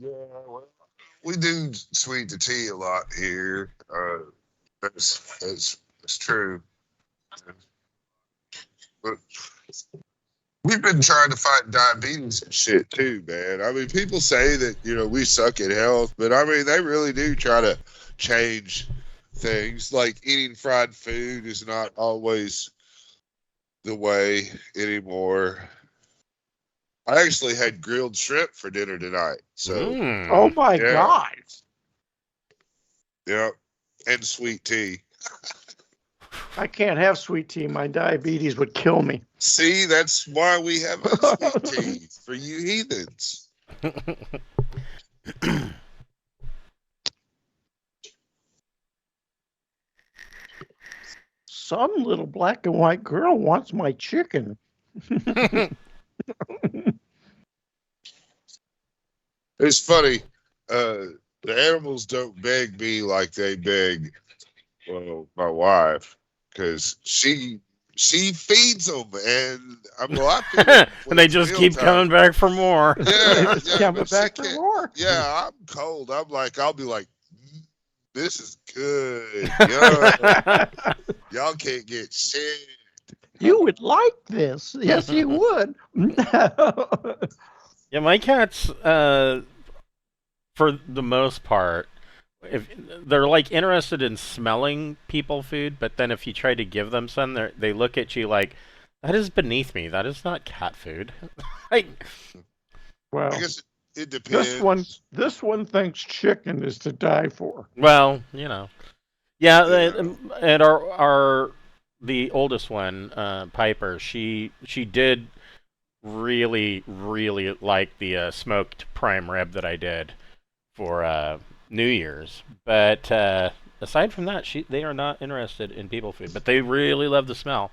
Yeah, well, we do sweeten the tea a lot here. That's true. But we've been trying to fight diabetes and shit too, man. I mean, people say that we suck at health, but I mean they really do try to change things. Like eating fried food is not always the way anymore. I actually had grilled shrimp for dinner tonight. So, Oh my yeah, God. yeah, and sweet tea. I can't have sweet tea. My diabetes would kill me. See, that's why we have a sweet tea for you heathens. Some little black and white girl wants my chicken. It's funny. The animals don't beg me like they beg, well, my wife, because she feeds them, and I feed them And they just keep coming back for more. Yeah, Coming back for more. Yeah, I'm cold. I'll be like, this is good. Y'all can't get shit. You would like this. Yes, you would. Yeah, my cats, for the most part, if they're like interested in smelling people food, but then if you try to give them some, they look at you like, that is beneath me. That is not cat food. Like, Well, I guess it depends. This one thinks chicken is to die for. well, yeah. And the oldest one, Piper, she did really, really like the smoked prime rib that I did for New Year's. But aside from that, they are not interested in people food. But they really love the smell.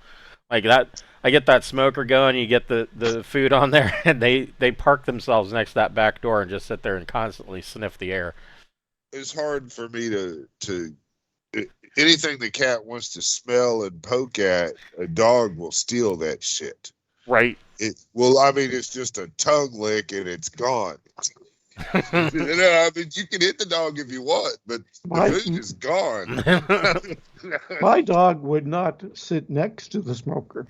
Like that, I get that smoker going. You get the food on there, and they park themselves next to that back door and just sit there and constantly sniff the air. It's hard for me to anything the cat wants to smell and poke at. A dog will steal that shit. Right. I mean, it's just a tongue lick and it's gone. I mean, you can hit the dog if you want, but the food is gone. My dog would not sit next to the smoker.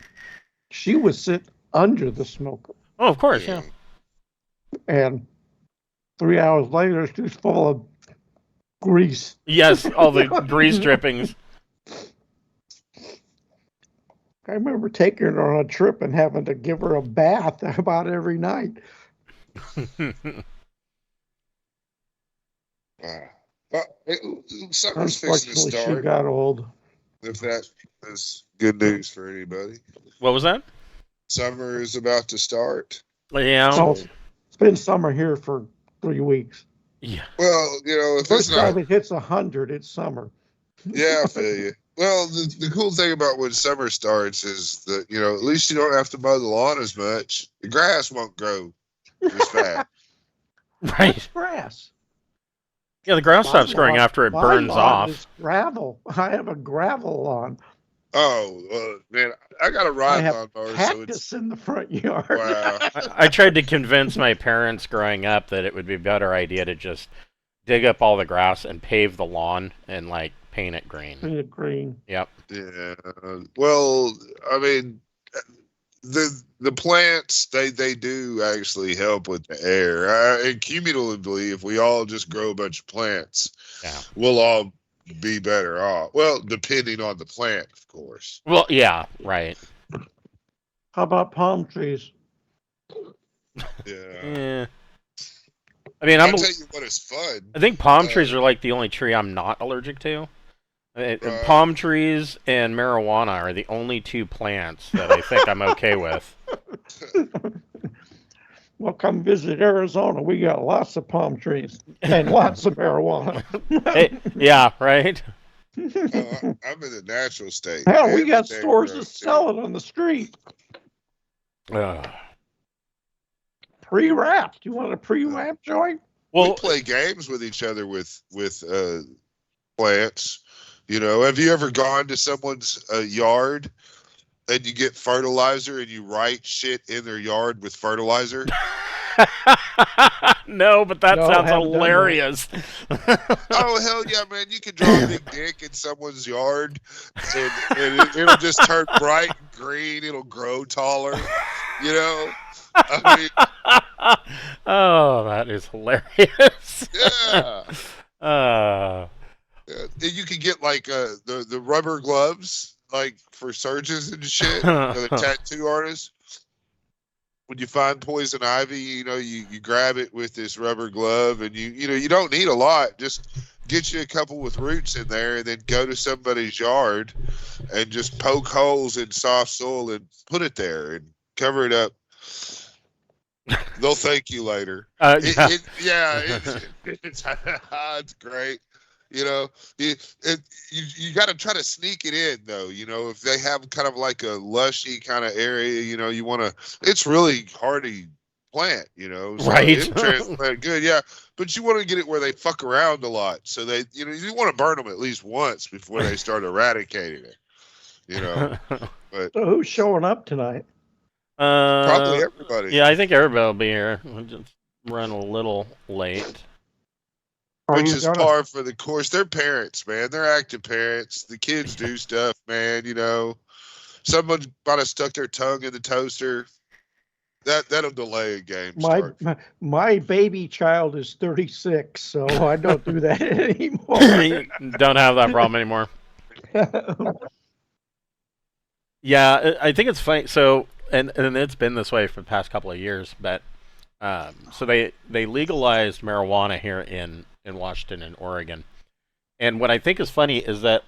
She would sit under the smoker. Oh, of course, yeah. And 3 hours later, she was full of grease. Yes, all the grease drippings. I remember taking her on a trip and having to give her a bath about every night. Summer's fixing to start. She got old. If that is good news for anybody. What was that? Summer is about to start. Yeah. So, it's been summer here for 3 weeks. Yeah. Well, if First it's not, time it hits 100, it's summer. Yeah, I feel you. Well, the cool thing about when summer starts is that at least you don't have to mow the lawn as much. The grass won't grow as fast. Right. It's grass. Yeah, the grass stops growing after it burns off. It's gravel. I have a gravel lawn. Oh, man, I got a ride lawnmower. Cactus so in the front yard. Wow. I tried to convince my parents growing up that it would be a better idea to just dig up all the grass and pave the lawn and paint it green. Paint it green. Yep. Yeah. Well, I mean, the plants they do actually help with the air. And cumulatively, if we all just grow a bunch of plants, we'll all be better off. Well, depending on the plant, of course. Well, yeah, right. How about palm trees? Yeah. I mean, I'll tell you what is fun. I think palm trees are the only tree I'm not allergic to. Palm trees and marijuana are the only two plants that I think I'm okay with. Well, come visit Arizona. We got lots of palm trees and lots of marijuana. Yeah, right? I'm in the natural state. Hell, we got stores that sell it on the street. Pre-wrapped. You want a pre-wrapped joint? Well, we play games with each other with plants. Have you ever gone to someone's yard and you get fertilizer and you write shit in their yard with fertilizer? No, but that No, sounds haven't done that. hilarious. Oh hell yeah, man! You can draw a big dick in someone's yard, and it'll just turn bright green. It'll grow taller. You know, I mean, Oh, that is hilarious. yeah. Uh, And you can get like the rubber gloves, like for surgeons and shit, the tattoo artists. When you find poison ivy, you grab it with this rubber glove, and you don't need a lot. Just get you a couple with roots in there, and then go to somebody's yard and just poke holes in soft soil and put it there and cover it up. They'll thank you later. It's great. You got to try to sneak it in though. If they have kind of like a lushy kind of area, you want to. It's really hardy plant, so Right. transplant good, yeah. But you want to get it where they fuck around a lot, so they, you want to burn them at least once before they start eradicating it. But So who's showing up tonight? probably everybody. Yeah, I think everybody will be here. We'll just run a little late. Which is par for the course. They're parents, man. They're active parents. The kids do stuff, man. Someone might have stuck their tongue in the toaster. That'll delay a game start. My baby child is 36, so I don't do that anymore. Don't have that problem anymore. Yeah, I think it's funny. So, and it's been this way for the past couple of years, but so they legalized marijuana here in Washington and Oregon. And what I think is funny is that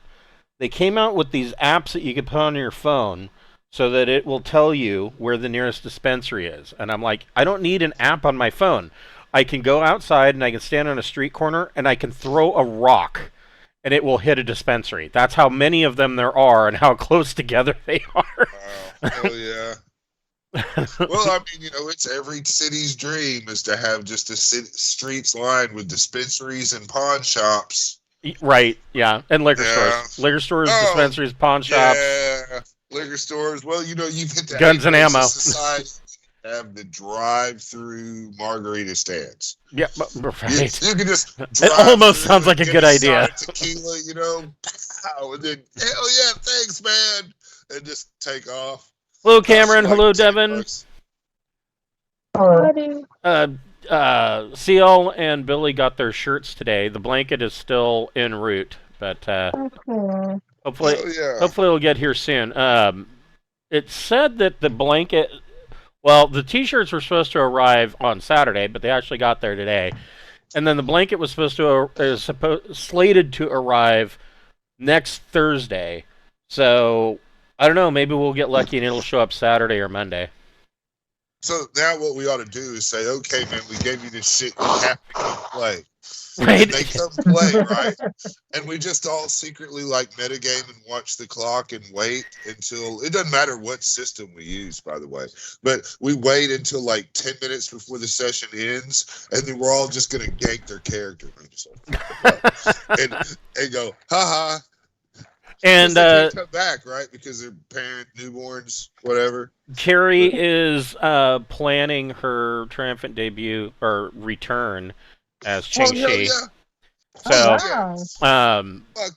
they came out with these apps that you can put on your phone so that it will tell you where the nearest dispensary is. And I'm like, I don't need an app on my phone. I can go outside and I can stand on a street corner and I can throw a rock and it will hit a dispensary. That's how many of them there are and how close together they are. Wow. Hell yeah. Well, I mean, it's every city's dream is to have just streets lined with dispensaries and pawn shops. Right, yeah, and liquor stores. Liquor stores, dispensaries, pawn shops. Yeah, liquor stores. Well, you've hit the guns and ammo. Society have the drive-through margarita stands. Yeah, right. You can just. It almost sounds like a good idea. Tequila, pow, and then hell yeah, thanks, man, and just take off. Hello, Cameron. Hello, Devin. CL and Billy got their shirts today. The blanket is still en route, but hopefully it'll get here soon. It said that the blanket, well, the T-shirts were supposed to arrive on Saturday, but they actually got there today, and then the blanket was slated to arrive next Thursday. So I don't know. Maybe we'll get lucky and it'll show up Saturday or Monday. So now what we ought to do is say, okay, man, we gave you this shit. You have to come play. Right. And they come play, right? And we just all secretly metagame and watch the clock and wait until, it doesn't matter what system we use, by the way, but we wait until 10 minutes before the session ends, and then we're all just going to gank their character. And go, haha. And they come back, right? Because they're parent, newborns, whatever. Carrie is planning her triumphant debut or return as Ching-Chi. So,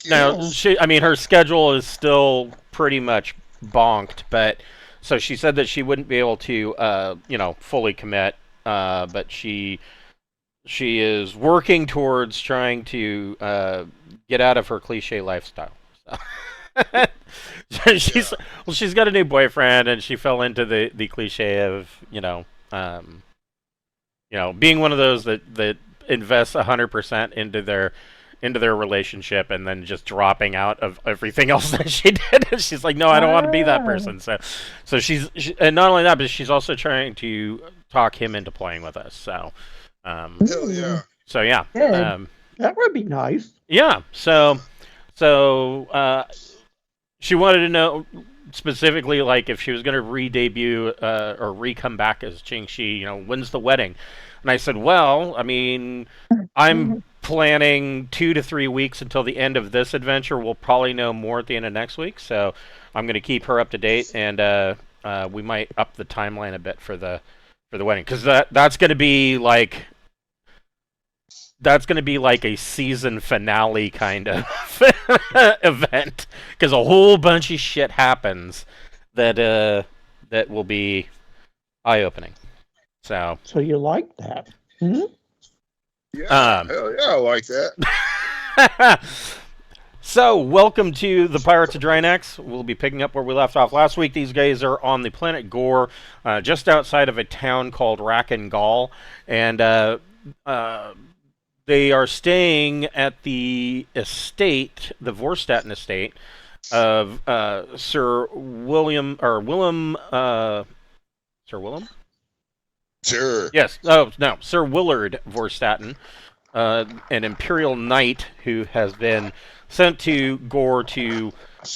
now her schedule is still pretty much bonked, but so she said that she wouldn't be able to, fully commit, but she is working towards trying to get out of her cliche lifestyle. So. She's got a new boyfriend, and she fell into the cliche of being one of those that invests 100% into their relationship and then just dropping out of everything else that she did. And she's like, no, I don't want to be that person. So she's and not only that, but she's also trying to talk him into playing with us. So hell yeah. So yeah, that would be nice. Yeah. So she wanted to know specifically, if she was going to re-debut or re-come back as Ching-Chi, when's the wedding? And I said, well, I mean, I'm planning 2 to 3 weeks until the end of this adventure. We'll probably know more at the end of next week, so I'm going to keep her up to date, and we might up the timeline a bit for the for the wedding, because that's going to be like a season finale kind of event, because a whole bunch of shit happens that will be eye-opening. So you like that? Hmm? Yeah, hell yeah, I like that. So, welcome to the Pirates of Drinax. We'll be picking up where we left off last week. These guys are on the planet Gore, just outside of a town called Rakken-Goll, and they are staying at the estate, the Vorstaten estate, of Sir Willem. Sir Willem? Sure. Yes. Oh, no. Sir Willard Vorstaten, an Imperial Knight who has been sent to Gore to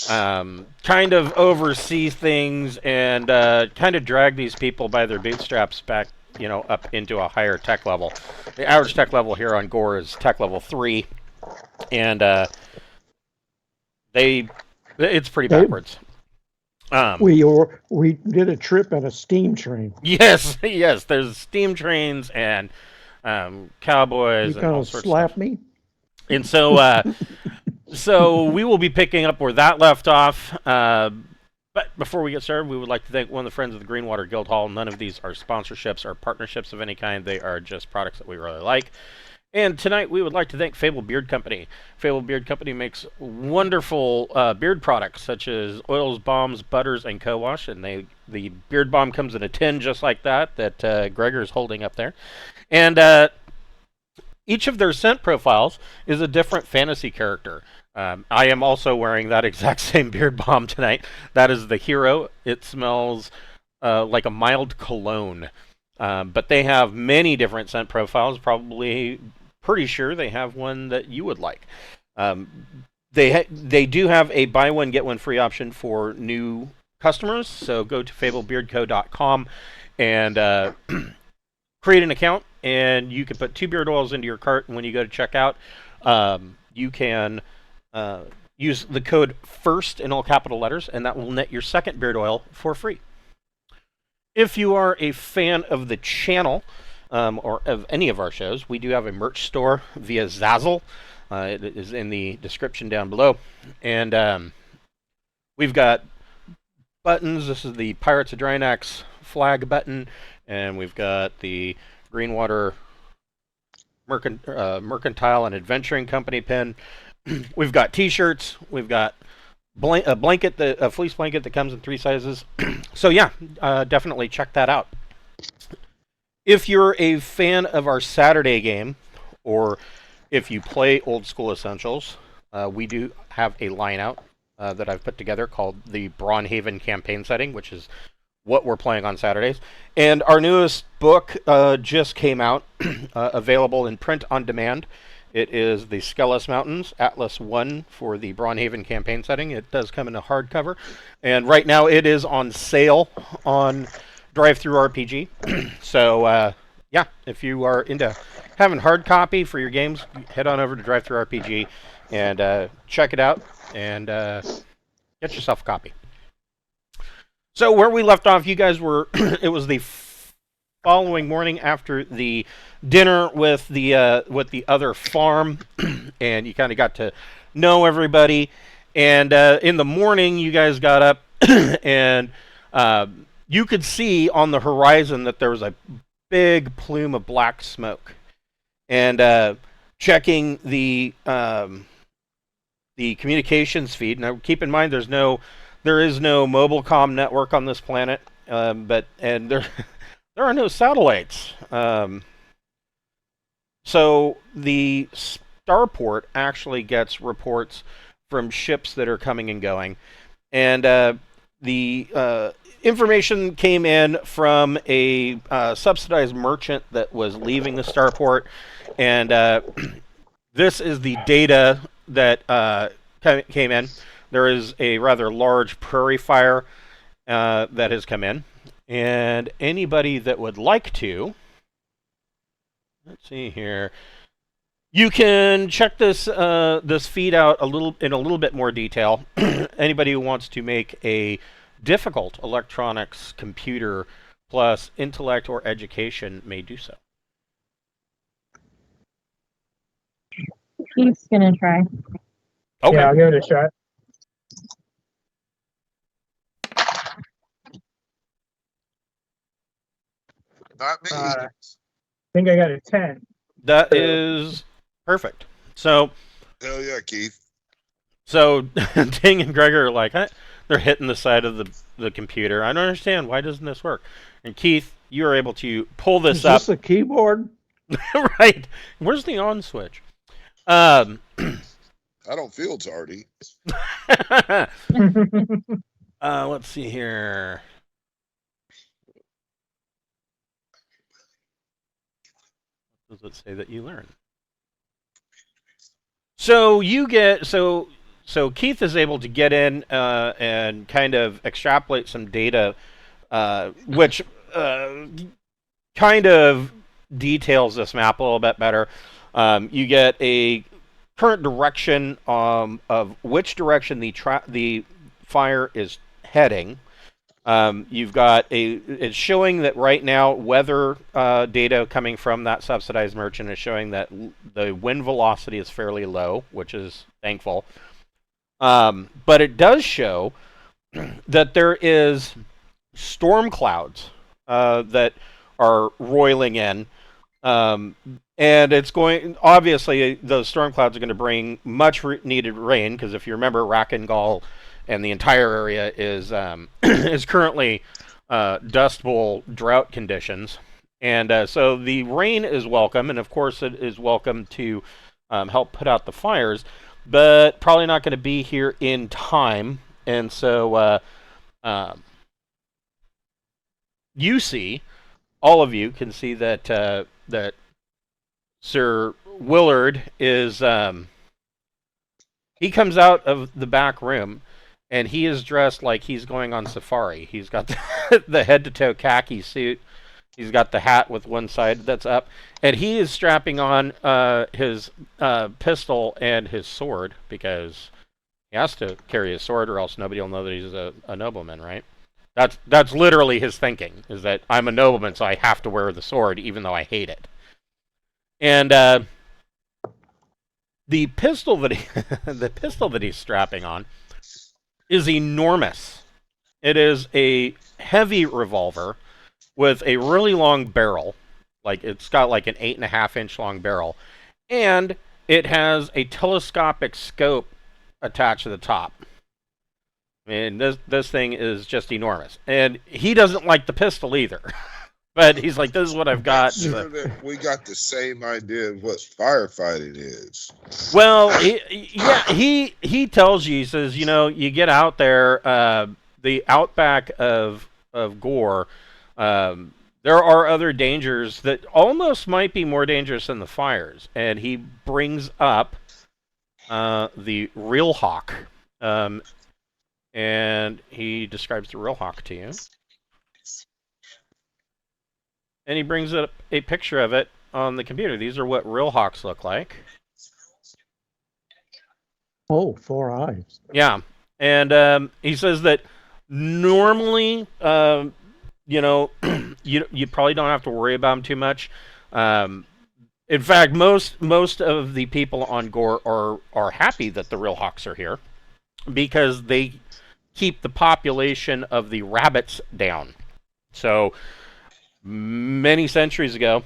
kind of oversee things and kind of drag these people by their bootstraps back, up into a higher tech level. The average tech level here on Gore is tech level 3, and it's pretty backwards. We did a trip on a steam train. Yes, there's steam trains and cowboys and all sorts of stuff. Slap me? And so so we will be picking up where that left off. But before we get started, we would like to thank one of the friends of the Greenwater Guildhall. None of these are sponsorships or partnerships of any kind. They are just products that we really like. And tonight we would like to thank Fable Beard Company. Fable Beard Company makes wonderful beard products such as oils, balms, butters, and co-wash. And the beard balm comes in a tin just like that Gregor's holding up there. And each of their scent profiles is a different fantasy character. I am also wearing that exact same beard balm tonight. That is the Hero. It smells like a mild cologne. But they have many different scent profiles. Probably pretty sure they have one that you would like. They do have a buy one get one free option for new customers. So go to fablebeardco.com and create an account, and you can put 2 beard oils into your cart. And when you go to checkout, you can use the code FIRST in all capital letters, and that will net your second beard oil for free. If you are a fan of the channel or of any of our shows, we do have a merch store via Zazzle. It is in the description down below. And we've got buttons. This is the Pirates of Drinax flag button, and we've got the Greenwater Mercantile and Adventuring Company pin. We've got T-shirts. We've got a fleece blanket that comes in 3 sizes. So yeah, definitely check that out. If you're a fan of our Saturday game, or if you play Old School Essentials, we do have a line out that I've put together called the Brawnhaven campaign setting, which is what we're playing on Saturdays. And our newest book just came out, available in print on demand. It is the Schelus Mountains, Atlas 1 for the Brawnhaven campaign setting. It does come in a hardcover. And right now it is on sale on Drive-Thru-RPG. So, yeah, if you are into having hard copy for your games, head on over to Drive-Thru-RPG and check it out and get yourself a copy. So where we left off, you guys were, it was the following morning after the dinner with the other farm, and you kind of got to know everybody. And in the morning, you guys got up, and you could see on the horizon that there was a big plume of black smoke. And checking the communications feed. Now, keep in mind, there is no mobile comm network on this planet, but there are no satellites. So the starport actually gets reports from ships that are coming and going. And the information came in from a subsidized merchant that was leaving the starport. And this is the data that came in. There is a rather large prairie fire that has come in. And anybody that would like to, let's see here, you can check this this feed out in a little bit more detail. Anybody who wants to make a difficult electronics computer plus intellect or education may do so. Keith's gonna try. Okay. Yeah, I'll give it a shot. Not me. I think I got a 10. That is perfect. So Hell yeah, Keith. Ting and Gregor are like, they're hitting the side of the computer. I don't understand. Why doesn't this work? And Keith, you are able to pull this up. Is this a keyboard? Right. Where's the on switch? I don't feel tardy. Let's see here. What does it say that you learn? So Keith is able to get in and kind of extrapolate some data, which kind of details this map a little bit better. You get a current direction of which direction the fire is heading. You've got it's showing that right now weather data coming from that subsidized merchant is showing that the wind velocity is fairly low, which is thankful. But it does show that there is storm clouds that are roiling in. And it's going, obviously, those storm clouds are going to bring much needed rain, because if you remember, Rakken-Goll and the entire area is is currently Dust Bowl drought conditions. And so the rain is welcome, and of course it is welcome to help put out the fires, but probably not going to be here in time. And so you see, all of you can see that that Sir Willard is he comes out of the back room, and he is dressed like he's going on safari. He's got the head-to-toe khaki suit. He's got the hat with one side that's up, and he is strapping on his pistol and his sword, because he has to carry his sword, or else nobody will know that he's a nobleman, right? That's literally his thinking, is that I'm a nobleman, so I have to wear the sword, even though I hate it. And the pistol that he's strapping on is enormous. It is a heavy revolver with a really long barrel. Like, it's got like an 8.5-inch long barrel, and it has a telescopic scope attached to the top. I mean, this thing is just enormous, and he doesn't like the pistol either. But he's like, "This is what I've got." Sure that we got the same idea of what firefighting is. Well, he tells you, he says, you know, you get out there, the outback of Gore, there are other dangers that almost might be more dangerous than the fires. And he brings up the real hawk, and he describes the real hawk to you. And he brings up a picture of it on the computer. These are what real hawks look like. Oh, 4 eyes. Yeah. And he says that normally, you know, you probably don't have to worry about them too much. In fact, most of the people on Gore are happy that the real hawks are here, because they keep the population of the rabbits down. So many centuries ago,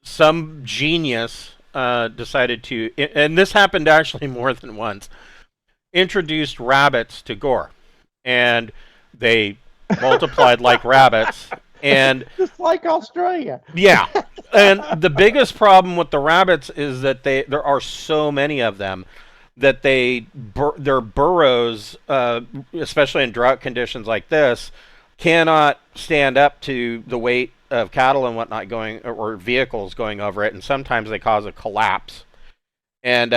some genius decided to, and this happened actually more than once, introduced rabbits to Gore, and they multiplied like rabbits. And just like Australia. Yeah. And the biggest problem with the rabbits is that there are so many of them that their burrows, especially in drought conditions like this, cannot stand up to the weight of cattle and whatnot or vehicles going over it, and sometimes they cause a collapse. And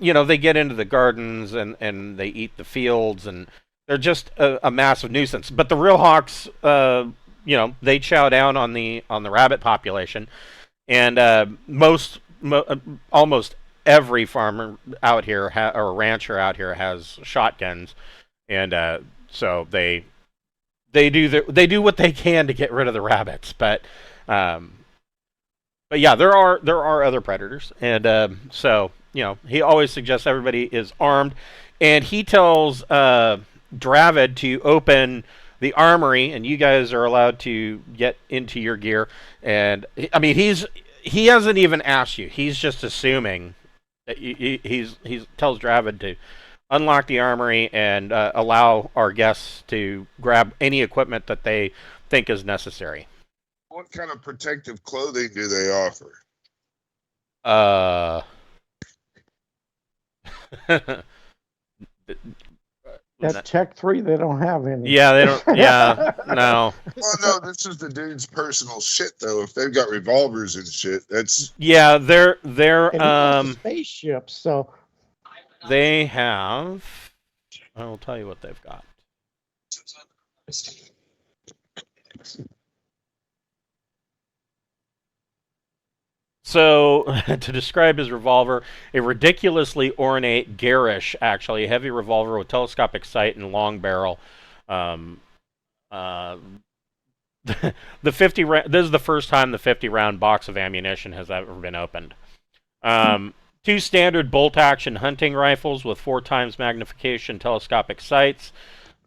you know, they get into the gardens and they eat the fields, and they're just a massive nuisance. But the real hawks, you know, they chow down on the rabbit population, and almost every farmer out here or rancher out here has shotguns, and so they they do what they can to get rid of the rabbits, but yeah, there are other predators, and so he always suggests everybody is armed, and he tells Dravid to open the armory, and you guys are allowed to get into your gear. And I mean, he hasn't even asked you; he's just assuming that he tells Dravid to unlock the armory and allow our guests to grab any equipment that they think is necessary. What kind of protective clothing do they offer? At Tech 3, they don't have any. Yeah, they don't. Yeah, no. Well, no, this is the dude's personal shit, though. If they've got revolvers and shit, that's... Yeah, they're And he has a spaceship, so... They have... I'll tell you what they've got. So, to describe his revolver, a ridiculously ornate, garish, actually, heavy revolver with telescopic sight and long barrel. The 50 this is the first time the 50-round box of ammunition has ever been opened. 2 standard bolt-action hunting rifles with 4 times magnification telescopic sights.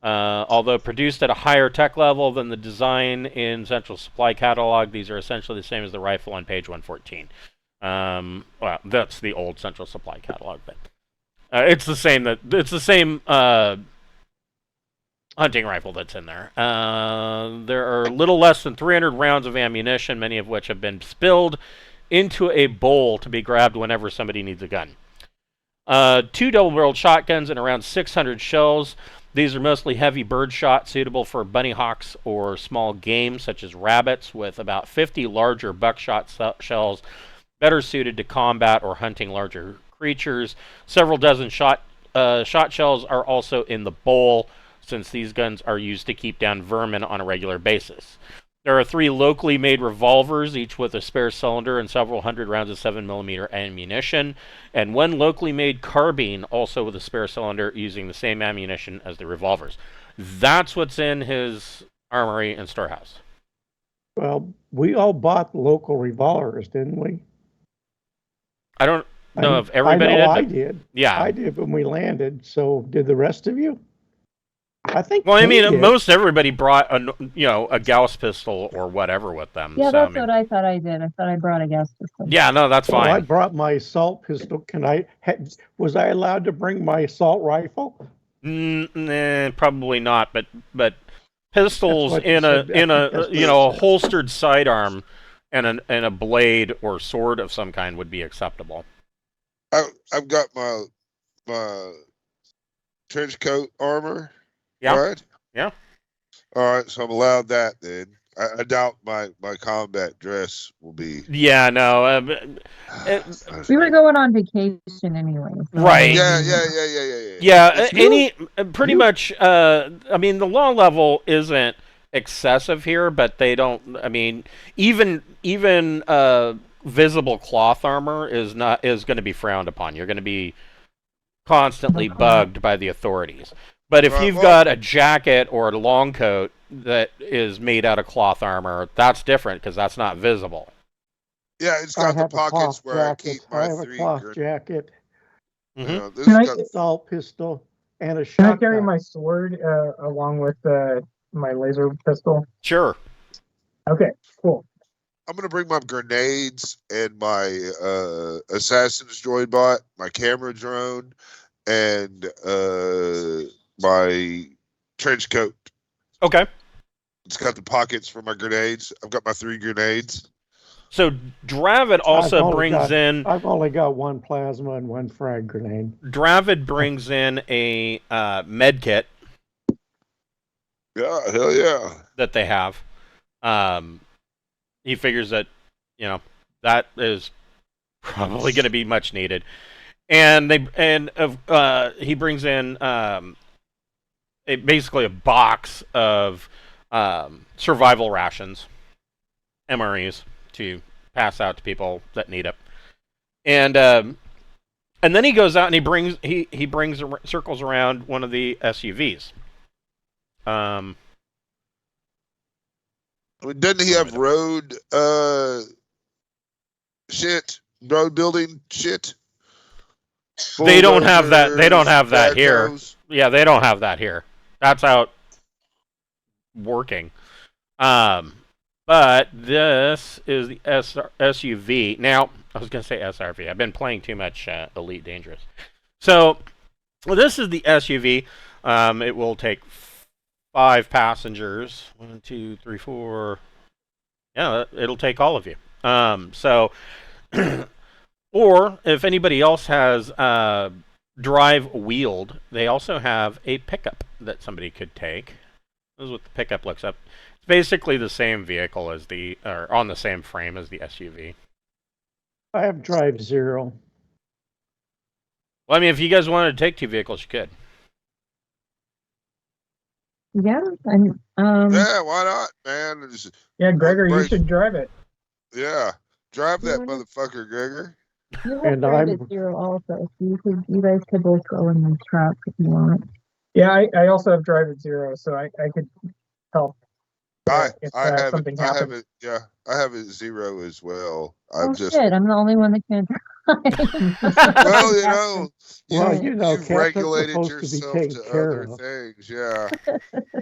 Although produced at a higher tech level than the design in Central Supply Catalog, these are essentially the same as the rifle on page 114. Well, that's the old Central Supply Catalog, but it's the same hunting rifle that's in there. There are a little less than 300 rounds of ammunition, many of which have been spilled into a bowl to be grabbed whenever somebody needs a gun. 2 double-barreled shotguns and around 600 shells. These are mostly heavy bird shot, suitable for bunny hawks or small game, such as rabbits, with about 50 larger buckshot shells, better suited to combat or hunting larger creatures. Several dozen shot shells are also in the bowl, since these guns are used to keep down vermin on a regular basis. There are 3 locally made revolvers, each with a spare cylinder and several hundred rounds of 7mm ammunition, and 1 locally made carbine, also with a spare cylinder, using the same ammunition as the revolvers. That's what's in his armory and storehouse. Well, we all bought local revolvers, didn't we? I don't know if everybody did. I did. Yeah. I did when we landed, so did the rest of you? I think. Well, I mean, most everybody brought a Gauss pistol or whatever with them. Yeah, so, that's what I thought I did. I thought I brought a gas pistol. Yeah, no, that's fine. Well, I brought my assault pistol. Was I allowed to bring my assault rifle? Probably not. But pistols in a holstered sidearm and a blade or sword of some kind would be acceptable. I've got my trench coat armor. Yeah. Right? Yeah. All right, so I'm allowed that then. I doubt my combat dress will be. Yeah, no. We were going on vacation anyway. So. Right. Yeah. Pretty much. I mean, the law level isn't excessive here, but they don't. I mean, even visible cloth armor is going to be frowned upon. You're going to be constantly bugged by the authorities. But if you've got a jacket or a long coat that is made out of cloth armor, that's different because that's not visible. Yeah, it's got the pockets where I keep my I have a cloth jacket. Mm-hmm. This got assault pistol and a Can shotgun. I carry my sword along with my laser pistol? Sure. Okay, cool. I'm gonna bring my grenades and my assassin's droid bot, my camera drone, and my trench coat. Okay. It's got the pockets for my grenades. I've got my 3 grenades. So Dravid also brings in. I've only got 1 plasma and 1 frag grenade. Dravid brings in a med kit. Yeah, hell yeah. That they have. He figures that that is probably going to be much needed, and he brings in basically a box of survival rations, MREs, to pass out to people that need it, and then he goes out and he circles around one of the SUVs. I mean, doesn't he have road road building shit? They don't have that. They don't have that here. Backhoes? Yeah, they don't have that here. That's out working. But this is the SUV. Now, I was going to say SRV. I've been playing too much Elite Dangerous. So, this is the SUV. It will take 5 passengers. 1, 2, 3, 4. Yeah, it'll take all of you. Or if anybody else has drive wheeled, they also have a pickup that somebody could take. This is what the pickup looks up. It's basically the same vehicle as or on the same frame as the SUV. I have Drive Zero. Well, I mean, if you guys wanted to take 2 vehicles, you could. Yeah, and Yeah, why not, man? Yeah, Gregor, you should drive it. Yeah, drive that Yeah. motherfucker, Gregor. you have And Drive I'm- Zero also, so you guys could both go in the truck if you want. Yeah, I also have Drive at Zero, so I could help. If I have something it. I have happens. it. Yeah, I have it 0 as well. Oh I'm just shit, I'm the only one that can't drive. well, you know, Well, you've cats are regulated supposed to be yourself taken to care other of. things. Yeah,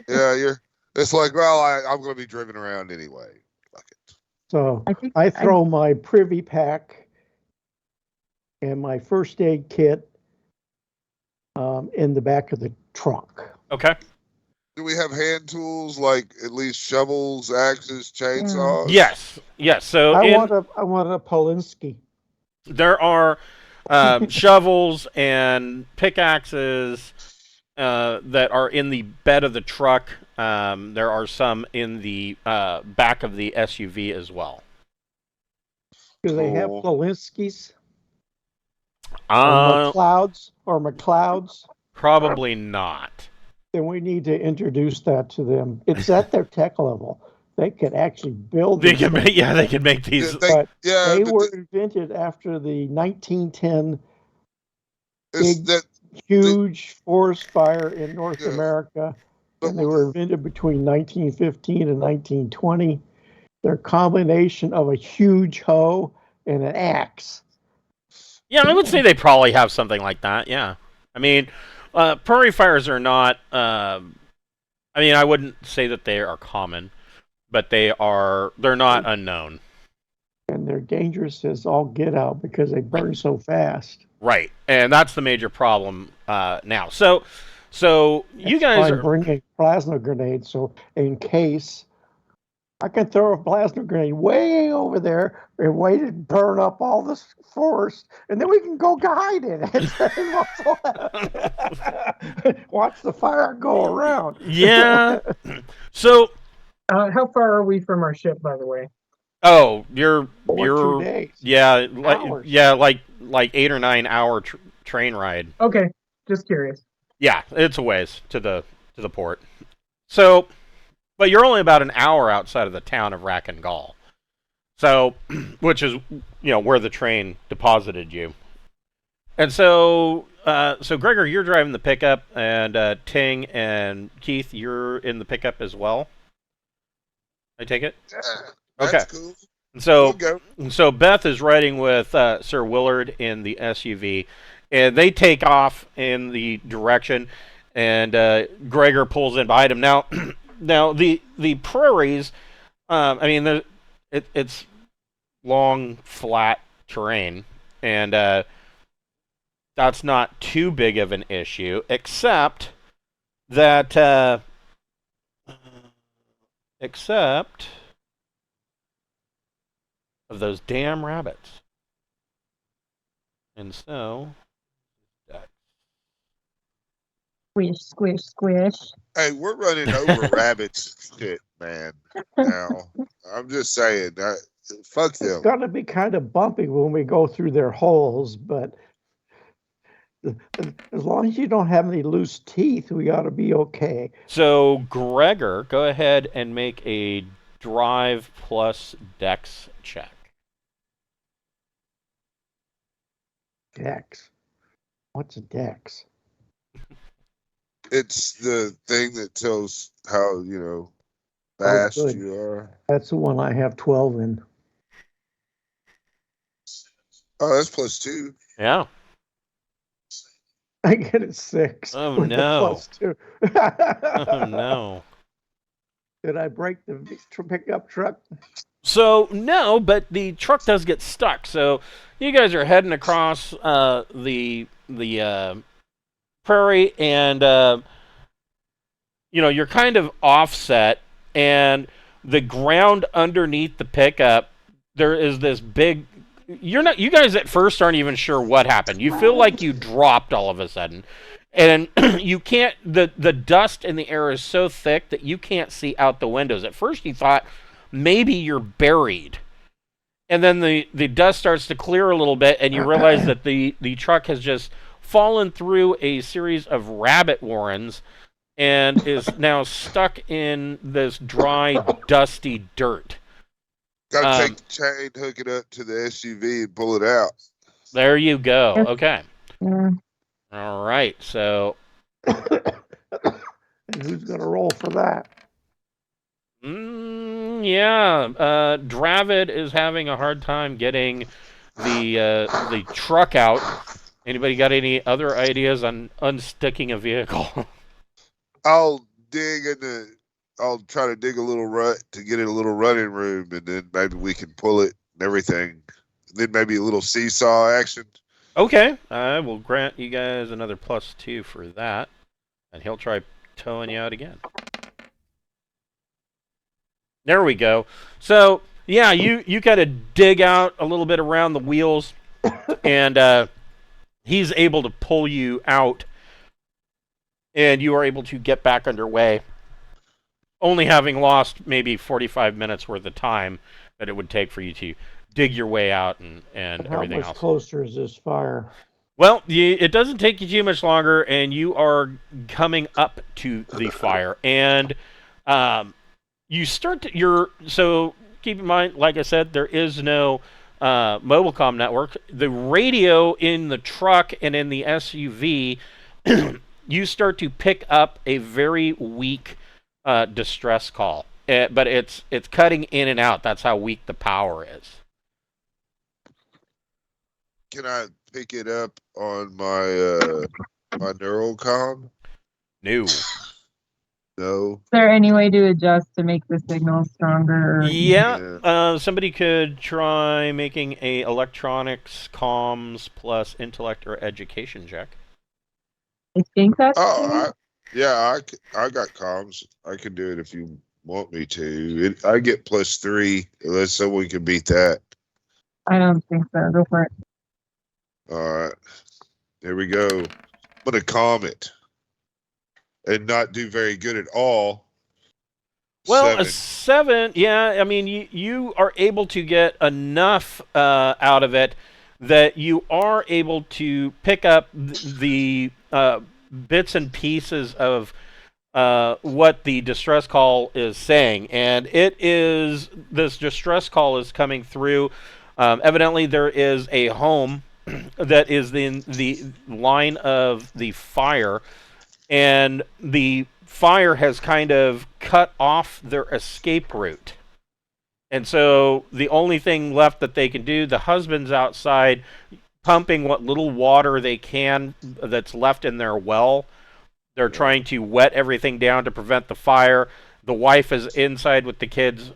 yeah. It's like, well, I'm going to be driven around anyway. Fuck it. So I think I throw my privy pack and my first aid kit in the back of the truck. Okay. Do we have hand tools like at least shovels, axes, chainsaws? Yes. So I want a Polinsky. there are shovels and pickaxes that are in the bed of the truck. There are some in the back of the SUV as well. Do they have Cool. Polinskys or Uh, McLeods? probably not. Then we need to introduce that to them. It's at their tech level. They could actually build They these can things. make, they can make these. But they but were invented after the 1910 it's big- that huge forest fire in North Yeah. America, But- and they were invented between 1915 and 1920. They're a combination of a huge hoe and an axe. Yeah, I would say they probably have something like that. Yeah, I mean, prairie fires are not. I mean, I wouldn't say that they are common, but they're not unknown. And they're dangerous as all get out because they burn so fast. Right, and that's the major problem now. So you guys I'm are bringing plasma grenades, so in case I can throw a plasma grenade way over there and wait and burn up all this forest, and then we can go hide in it. Watch the fire go around. yeah. So How far are we from our ship, by the way? you're 2 days. yeah Hours. like 8 or 9 hour train ride. Okay, just curious. Yeah, it's a ways to the port. So, but you're only about an hour outside of the town of Rakken-Goll. So, which is where the train deposited you. And so Gregor, you're driving the pickup, and Ting and Keith, you're in the pickup as well. I take it. that's Okay. cool. And so We'll go. So Beth is riding with Sir Willard in the SUV, and they take off in the direction, and Gregor pulls in behind him. Now, the prairies, I mean, it's long, flat terrain, and that's not too big of an issue, except that of those damn rabbits. And so, Squish, squish, squish. Hey, we're running over rabbits and shit, man. Now, I'm just saying that. Fuck It's them. going to be kind of bumpy when we go through their holes, but as long as you don't have any loose teeth, we ought to be okay. so Gregor, go ahead and make a drive plus dex check. Dex. What's a dex? It's the thing that tells how fast good. you are. That's the one I have 12 in. Oh, that's +2. Yeah. I get it 6 Oh, with no. the +2. Oh, no. Did I break the pickup truck? So, no, but the truck does get stuck. So, you guys are heading across the prairie, and, you're kind of offset, and the ground underneath the pickup, there is this big... You guys at first aren't even sure what happened. You feel like you dropped all of a sudden. And you can't... The dust in the air is so thick that you can't see out the windows. At first you thought maybe you're buried. And then the dust starts to clear a little bit, and you realize that the truck has just fallen through a series of rabbit warrens and is now stuck in this dry, dusty dirt. Gotta take the chain, hook it up to the SUV, and pull it out. There you go. Okay. Yeah. All right. So, And who's going to roll for that? Dravid is having a hard time getting the truck out. Anybody got any other ideas on unsticking a vehicle? I'll try to dig a little rut to get it a little running room, and then maybe we can pull it and everything. And then maybe a little seesaw action. Okay. I will grant you guys another +2 for that. And he'll try towing you out again. There we go. So, yeah, you kind of dig out a little bit around the wheels, and he's able to pull you out, and you are able to get back underway, only having lost maybe 45 minutes worth of time that it would take for you to dig your way out and everything else. How much closer is this fire? Well, it doesn't take you too much longer, and you are coming up to the fire, and you start to so keep in mind, like I said, there is no mobile comm network. The radio in the truck and in the SUV, you start to pick up a very weak distress call, but it's cutting in and out. That's how weak the power is. Can I pick it up on my my neural comm? No. No. Is there any way to adjust to make the signal stronger? Yeah. Somebody could try making a electronics, comms plus intellect or education check. I think that's I got comms. I can do it if you want me to. I get +3 unless someone can beat that. I don't think so. Go for it. All right. There we go. I'm going to calm it and not do very good at all. Well, 7. a 7, yeah. I mean, you are able to get enough out of it that you are able to pick up the bits and pieces of what the distress call is saying. And this distress call is coming through. Evidently, there is a home that is in the line of the fire, and the fire has kind of cut off their escape route. And so the only thing left that they can do, the husband's outside pumping what little water they can that's left in their well. They're trying to wet everything down to prevent the fire. The wife is inside with the kids,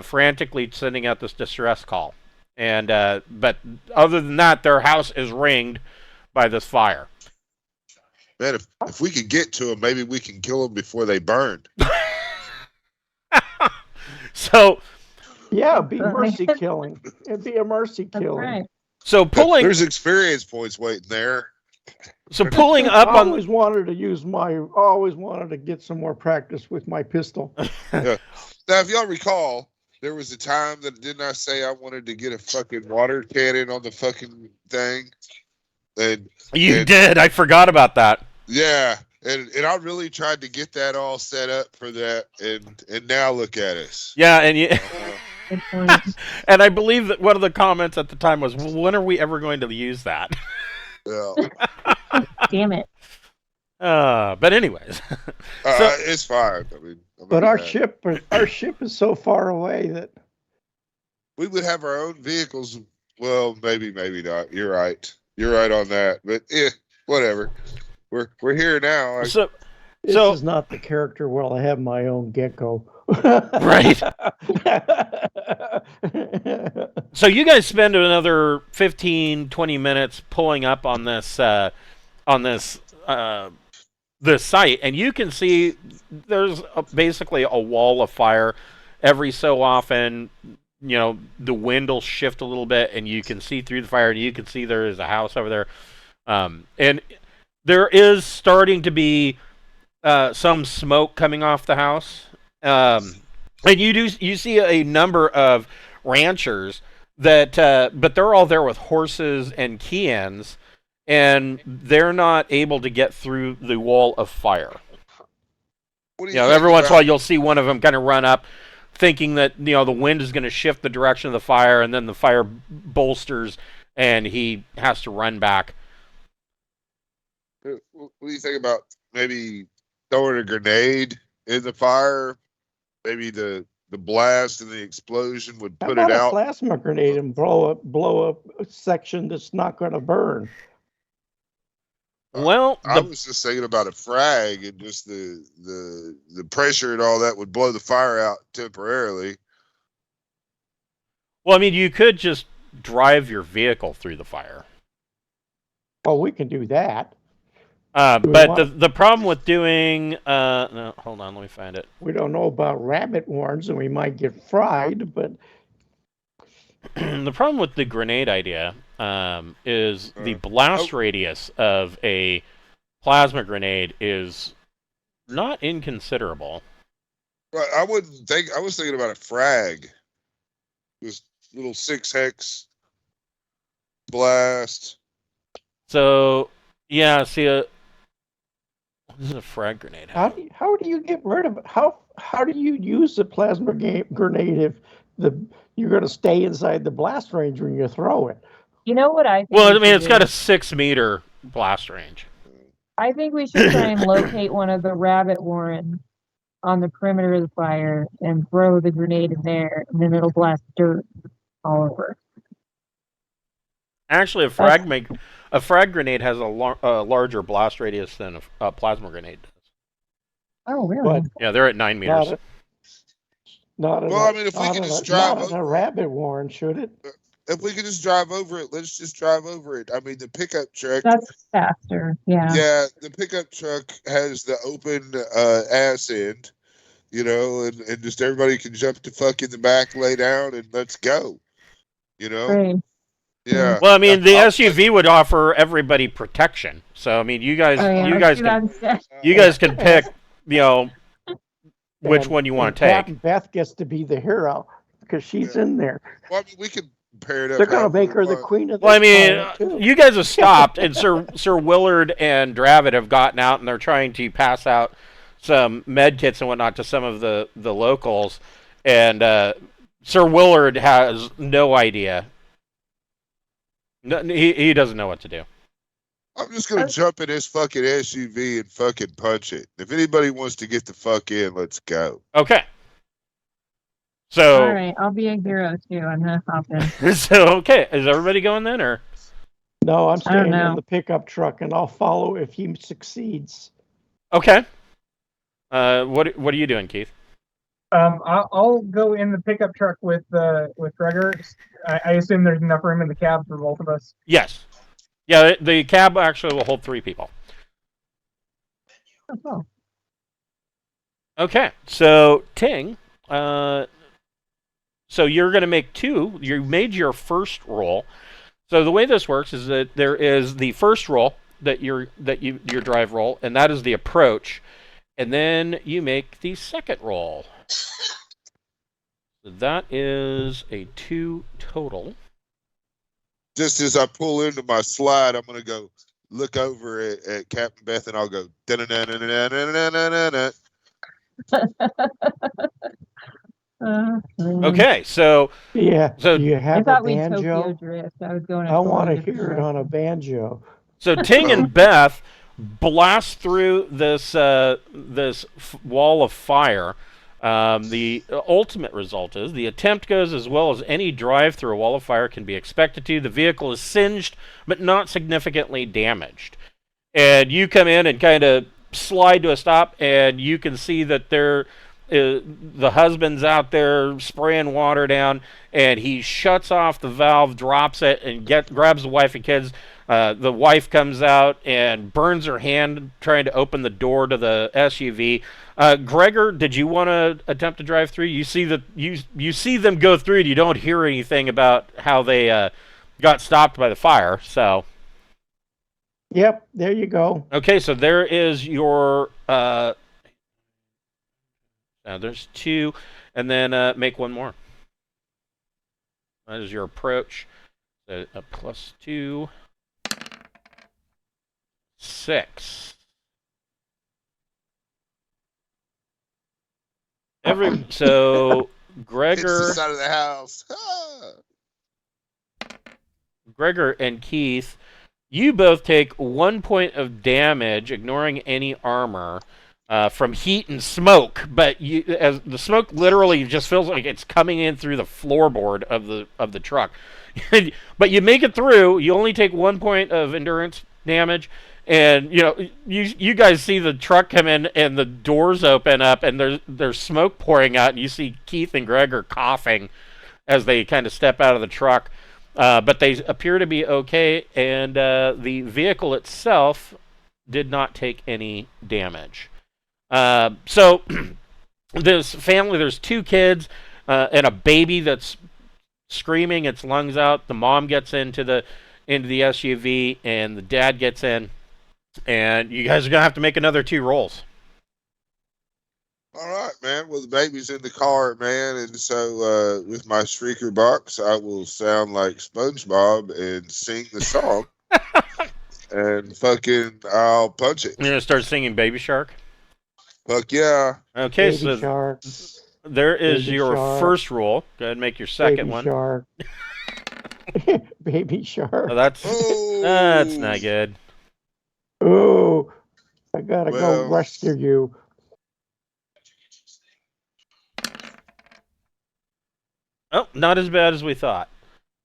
frantically sending out this distress call. And but other than that, their house is ringed by this fire. Man, if we could get to them, maybe we can kill them before they burn. So, yeah, be mercy killing. It'd be a mercy That's killing. right. so pulling. There's experience points waiting there. So pulling up I on. always wanted to get some more practice with my pistol. Yeah. Now, if y'all recall, there was a time that didn't I say I wanted to get a fucking water cannon on the fucking thing? And You did. I forgot about that. yeah, and I really tried to get that all set up for that, and now look at us. Yeah, and you. Good point. And I believe that one of the comments at the time was, "When are we ever going to use that?" Well, Damn it. But anyways, it's fine. I mean, But our ship is so far away that we would have our own vehicles. Well, maybe not. You're right. You're right on that. But whatever. We're here now. this is not the character where I have my own gecko. Right. So you guys spend another 15, 20 minutes pulling up on this this site, and you can see there's basically a wall of fire. Every so often, the wind will shift a little bit, and you can see through the fire, and you can see there is a house over there. And there is starting to be some smoke coming off the house. And you see a number of ranchers that, but they're all there with horses and Kians, and they're not able to get through the wall of fire. Every once in a while you'll see one of them kind of run up, thinking that the wind is going to shift the direction of the fire, and then the fire bolsters, and he has to run back. What do you think about maybe throwing a grenade in the fire? Maybe the blast and the explosion would put it out. A plasma grenade and blow up a section that's not going to burn. Well, I was just thinking about a frag, and just the pressure and all that would blow the fire out temporarily. Well, I mean, you could just drive your vehicle through the fire. Well, we can do that. But the problem with doing no, hold on, let me find it. We don't know about rabbit warrens, and we might get fried. But the problem with the grenade idea is the blast radius of a plasma grenade is not inconsiderable. Right, I wouldn't think. I was thinking about a frag, this little 6-hex blast. So yeah, see this is a frag grenade. How do you get rid of it? How do you use the plasma grenade if you're going to stay inside the blast range when you throw it? You know what I think? Well, I mean, it's got a 6-meter blast range. I think we should try and locate one of the rabbit warrens on the perimeter of the fire and throw the grenade in there, and then it'll blast dirt all over. Actually, a frag grenade has a larger blast radius than a plasma grenade does. Oh, really? Yeah, they're at 9 meters. If we could just drive over a rabbit warren, should it? If we could just drive over it, let's just drive over it. I mean, the pickup truck. That's faster, yeah. Yeah, the pickup truck has the open ass end, and just everybody can jump the fuck in the back, lay down, and let's go. Right. Yeah. Well, I mean, the SUV would offer everybody protection. So, I mean, you guys can pick, which one you want to take. Beth gets to be the hero because she's in there. Well, I mean, we could pair it up. They're going to make her the queen of the Well, I mean, you guys have stopped, and Sir Willard and Dravid have gotten out, and they're trying to pass out some med kits and whatnot to some of the locals. And Sir Willard has no idea. No, he doesn't know what to do. I'm just going to jump in this fucking SUV and fucking punch it. If anybody wants to get the fuck in, let's go. Okay. So. All right, I'll be a hero too. I'm going to hop in. So, okay. Is everybody going then, or? No, I'm staying in the pickup truck, and I'll follow if he succeeds. Okay. What are you doing, Keith? I'll go in the pickup truck with Gregor. I assume there's enough room in the cab for both of us. Yes. Yeah, the cab actually will hold 3 people. Oh. Okay, so Ting, so you're going to make 2. You made your first roll. So the way this works is that there is the first roll your drive roll, and that is the approach, and then you make the second roll. So that is a 2 total. Just as I pull into my slide, I'm going to go look over at Captain Beth, and I'll go da-na-na-na-na-na-na-na-na-na. Okay, so yeah. So you have a we banjo. Tokyo Drift. I was going. I want to hear it on a banjo. So Ting and Beth blast through this wall of fire. The ultimate result is the attempt goes as well as any drive through a wall of fire can be expected to. The vehicle is singed, but not significantly damaged. And you come in and kind of slide to a stop, and you can see that the husband's out there spraying water down, and he shuts off the valve, drops it, and grabs the wife and kids. The wife comes out and burns her hand trying to open the door to the SUV. Gregor, did you want to attempt to drive through? You see that you see them go through, and you don't hear anything about how they got stopped by the fire. So, Yep, there you go. okay, so there is your. Now there's 2, and then make one more. That is your approach. A +2. 6. So It's Gregor, the side of the house. Gregor and Keith, you both take 1 point of damage, ignoring any armor, from heat and smoke. But as the smoke literally just feels like it's coming in through the floorboard of the truck. But you make it through. You only take 1 point of endurance damage. And you guys see the truck come in, and the doors open up, and there's smoke pouring out, and you see Keith and Gregor coughing as they kind of step out of the truck. But they appear to be okay, and the vehicle itself did not take any damage. So this family, there's 2 kids and a baby that's screaming its lungs out. The mom gets into the SUV, and the dad gets in. And you guys are going to have to make another 2 rolls. All right, man. Well, the baby's in the car, man. And so with my streaker box, I will sound like SpongeBob and sing the song. And fucking I'll punch it. You're going to start singing Baby Shark? Fuck yeah. Okay, Baby so shark, there is Baby your shark. first roll. Go ahead and make your second baby one. shark. Baby shark. Oh, that's Oh. not good. Ooh, I gotta Well. go rescue you. Oh, not as bad as we thought.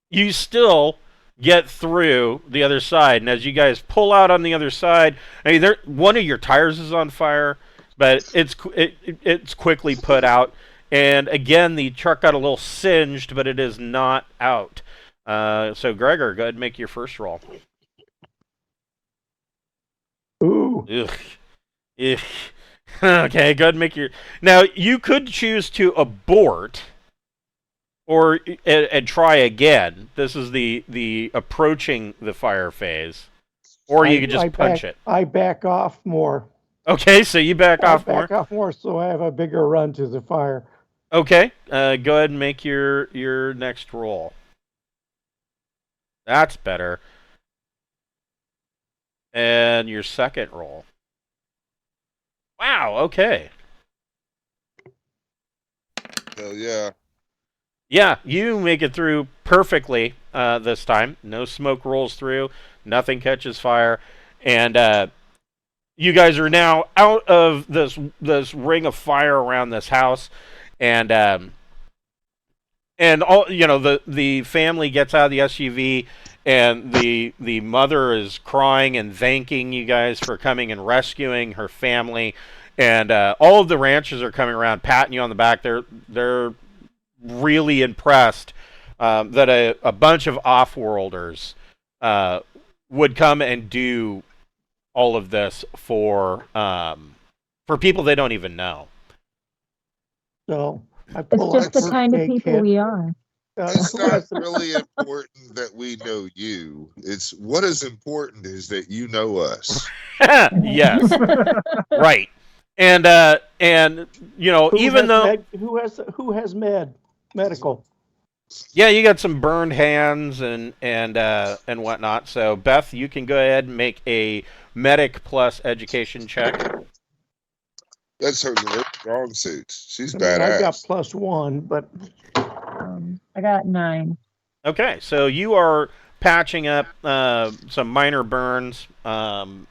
You still get through the other side, and as you guys pull out on the other side, I mean, one of your tires is on fire, but it's quickly put out. And again, the truck got a little singed, but it is not out. So Gregor, go ahead and make your first roll. Ooh, Ugh. Ugh. Okay, go ahead and make your. Now you could choose to abort, or and try again. This is the approaching the fire phase, or you could just punch it. I back off more. Okay, so you back off more. Back off more, so I have a bigger run to the fire. Okay, go ahead and make your next roll. That's better. And your second roll. Wow, okay. Hell yeah. Yeah, you make it through perfectly this time. No smoke rolls through. Nothing catches fire. And you guys are now out of this ring of fire around this house. And all the family gets out of the SUV, and the mother is crying and thanking you guys for coming and rescuing her family. And all of the ranchers are coming around, patting you on the back. They're really impressed that a bunch of off-worlders would come and do all of this for people they don't even know. So I It's pull just out the first kind of aid people kit. we are. It's Who not has- really important that we know you. It's what is important is that you know us. Yes, right. And who even has though who has medical? yeah, you got some burned hands and whatnot. So Beth, you can go ahead and make a medic plus education check. That's her strong suit. She's I mean, I got badass. +1, but I got 9. Okay, so you are patching up some minor burns, and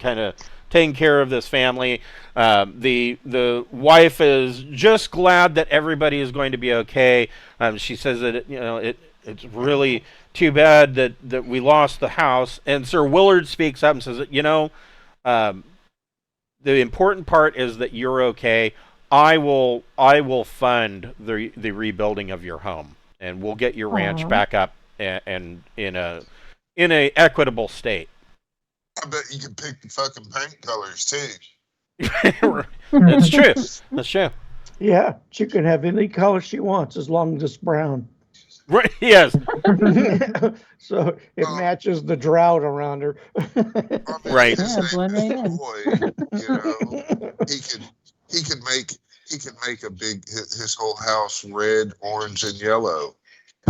kind of taking care of this family. The wife is just glad that everybody is going to be okay. She says that it's really too bad that we lost the house. And Sir Willard speaks up and says that the important part is that you're okay. I will fund the rebuilding of your home, and we'll get your ranch back up and in a equitable state. I bet you can pick the fucking paint colors too. That's true. That's true. Yeah, she can have any color she wants as long as it's brown. Right. Yes. So it matches the drought around her. Right. Yeah, blend right in. Boy, he could make his whole house red, orange, and yellow.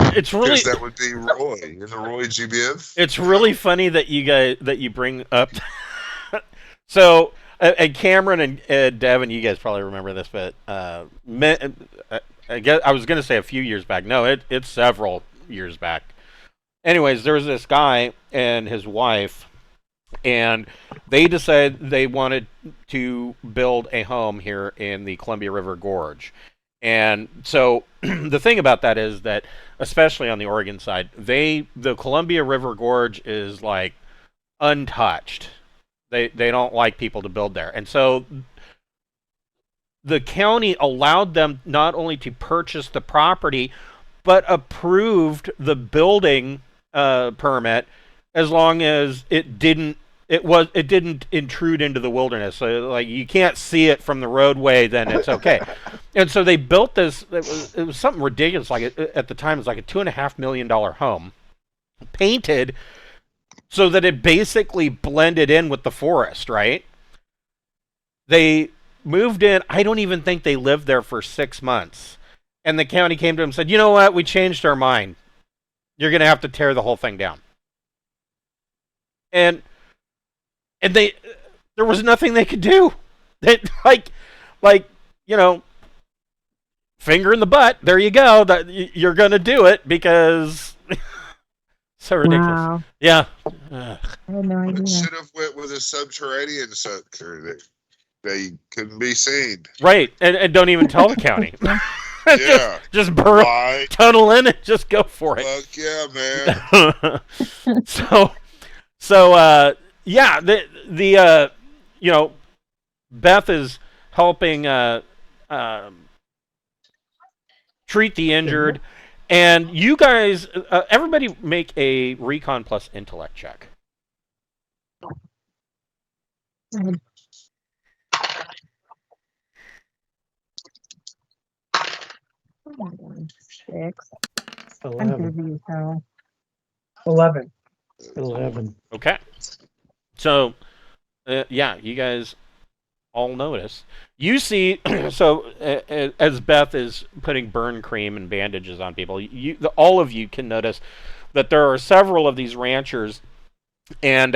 It's really Because that would be Roy in the Roy G. Biv. It's really funny that you bring up. So, and Cameron and Devin, you guys probably remember this, but I guess I was going to say a few years back. No, it's several years back. Anyways, there was this guy and his wife, and they decided they wanted to build a home here in the Columbia River Gorge. And so the thing about that is that, especially on the Oregon side, the Columbia River Gorge is like untouched. They don't like people to build there. And so the county allowed them not only to purchase the property, but approved the building permit as long as it didn't intrude into the wilderness. So like you can't see it from the roadway, then it's okay. And so they built this. It was something ridiculous. Like at the time, it was like a $2.5 million home, painted so that it basically blended in with the forest. Right? They moved in. I don't even think they lived there for 6 months. And the county came to them and said, "You know what? We changed our mind. You're going to have to tear the whole thing down." And there was nothing they could do. That finger in the butt. There you go. That you're going to do it because so ridiculous. Wow. Yeah. I had no idea. Should have went with a subterranean sucker that they couldn't be seen. Right, and don't even tell the county. Yeah. just burrow, tunnel in, and just go for it. Fuck yeah, man. So yeah, the Beth is helping treat the injured, and you guys, everybody, make a recon plus intellect check. 6. I'm 11. busy as hell. 11. 11. Okay. So, yeah, you guys all notice. You see, so as Beth is putting burn cream and bandages on people, all of you can notice that there are several of these ranchers, and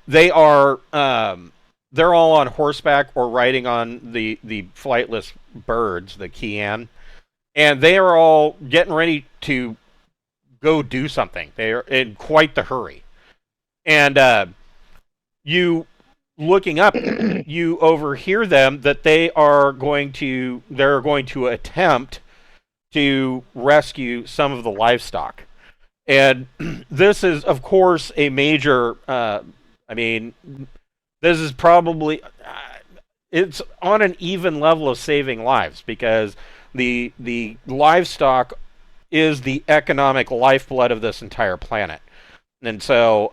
they are they're all on horseback or riding on the flightless birds, the Kian, and they are all getting ready to go do something. They are in quite the hurry, and you looking up, you overhear them that they're going to attempt to rescue some of the livestock. And this is, of course, a major, this is probably, it's on an even level of saving lives, because the livestock is the economic lifeblood of this entire planet. And so,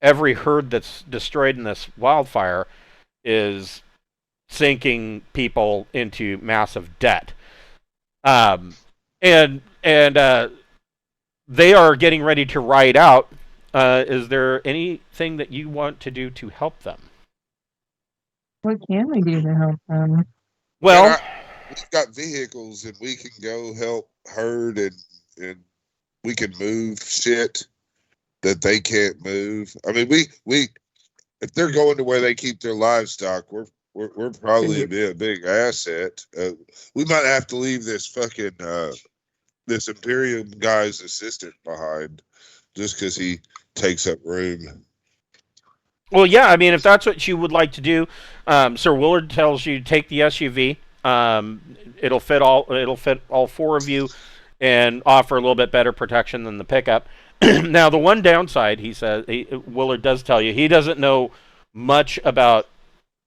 every herd that's destroyed in this wildfire is sinking people into massive debt. And they are getting ready to ride out. Is there anything that you want to do to help them? What can we do to help them? Well, we've got vehicles and we can go help herd and we can move shit that they can't move. I mean, we if they're going to where they keep their livestock, we're probably be a big asset. We might have to leave this fucking this Imperium guy's assistant behind, just because he takes up room. Well, yeah, I mean, if that's what you would like to do, Sir Willard tells you to take the SUV. It'll fit all four of you, and offer a little bit better protection than the pickup. Now, the one downside, he says, Willard does tell you, he doesn't know much about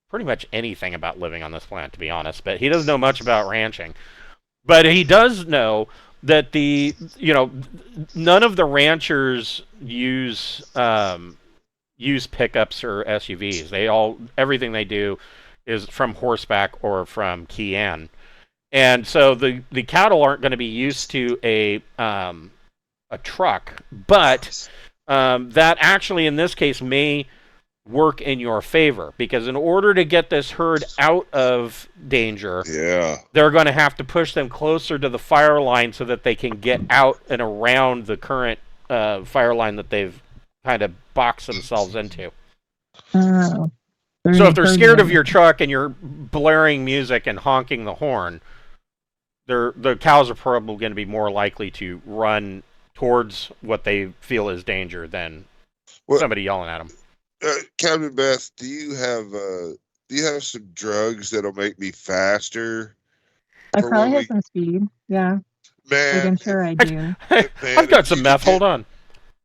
pretty much anything about living on this planet, to be honest. But he doesn't know much about ranching. But he does know that none of the ranchers use pickups or SUVs. Everything they do is from horseback or from Kian. And so the cattle aren't going to be used to a truck, but that actually in this case may work in your favor, because in order to get this herd out of danger, they're going to have to push them closer to the fire line so that they can get out and around the current fire line that they've kind of boxed themselves into. So if they're scared of your truck and you're blaring music and honking the horn, the cows are probably going to be more likely to run towards what they feel is danger than somebody yelling at them. Captain Beth, do you have some drugs that'll make me faster? I probably have some speed. Yeah, man. I'm sure I do. I've got some meth. Hold on.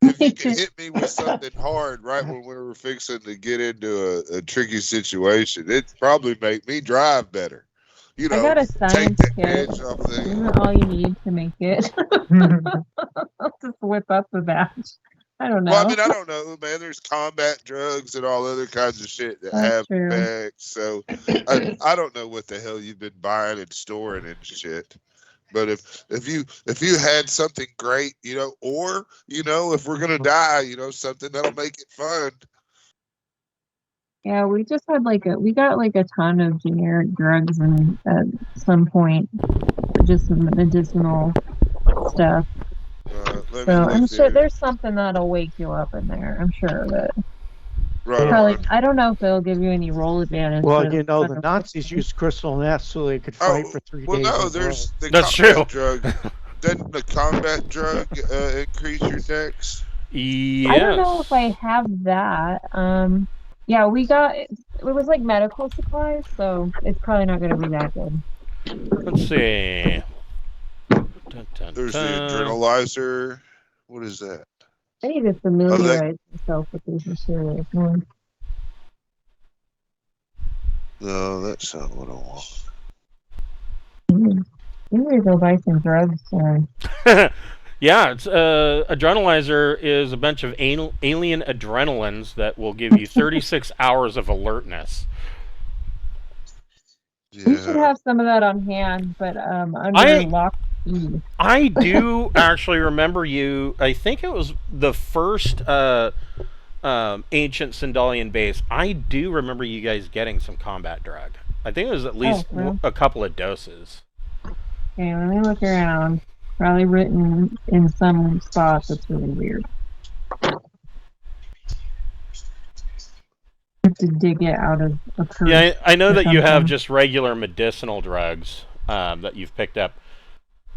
If you can hit me with something hard right when we were fixing to get into a tricky situation, it'd probably make me drive better. You know, I got a science kit. Edge off things. Isn't all you need to make it? I'll just whip up the batch. I don't know. Well, I mean, I don't know, man. There's combat drugs and all other kinds of shit that have effects. So I don't know what the hell you've been buying and storing and shit. But if you had something great, or if we're gonna die, something that'll make it fun. Yeah, we just had we got a ton of generic drugs and at some point, just some medicinal stuff. So I'm sure there's something that'll wake you up in there. I'm sure of it. Probably, I don't know if they'll give you any roll advantage. Well, the Nazis used crystal meth so they could fight for 3 days. Well, no, there's the That's true. Drug. Doesn't the combat drug increase your dex? Yes. I don't know if I have that. Yeah, we got it was like medical supplies, so it's probably not going to be that good. Let's see. There's the adrenalizer. What is that? I need to familiarize myself with these materials more. No, that's not what I want. You need to go buy some drugs. Yeah, it's adrenalizer is a bunch of alien adrenalines that will give you 36 hours of alertness. Yeah. We should have some of that on hand, but under lock. I do actually remember you. I think it was the first ancient Sindalian base. I do remember you guys getting some combat drug. I think it was at least a couple of doses. Okay, let me look around. Probably written in some spots. That's really weird. I have to dig it out of a curve. Yeah, I know that you have just regular medicinal drugs that you've picked up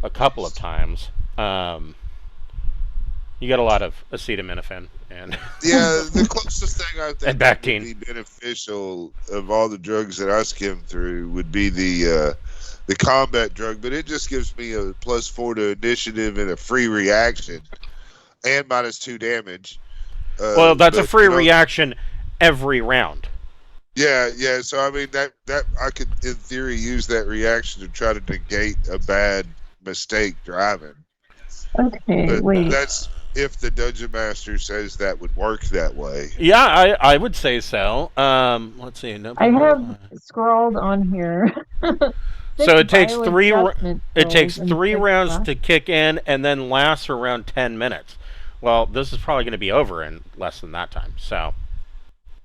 a couple of times. You got a lot of acetaminophen and the closest thing I think and that would be beneficial of all the drugs that I skimmed through would be the combat drug, but it just gives me a +4 to initiative and a free reaction and -2 damage. Well, that's a free reaction every round. Yeah. So I mean that I could in theory use that reaction to try to negate a bad mistake driving. Okay, but wait. That's if the dungeon master says that would work that way. Yeah, I would say so. Let's see. I have scrawled on here. So it takes three rounds to kick in, and then lasts for around 10 minutes. Well, this is probably going to be over in less than that time. So.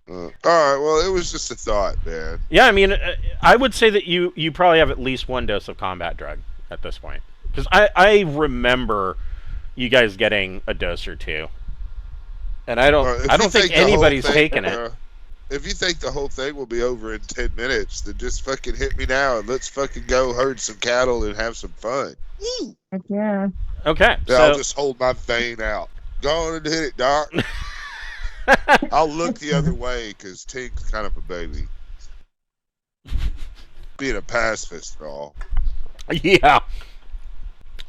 All right. Well, it was just a thought, man. Yeah, I mean, I would say that you probably have at least 1 dose of combat drug at this point, because I remember you guys getting a dose or 2, and I don't think anybody's taken it. if you think the whole thing will be over in 10 minutes, then just fucking hit me now and let's fucking go herd some cattle and have some fun. Woo! Heck yeah. Okay. Yeah, So I'll just hold my vein out. Go on and hit it, Doc. I'll look the other way because Tink's kind of a baby. Being a pacifist and all. yeah.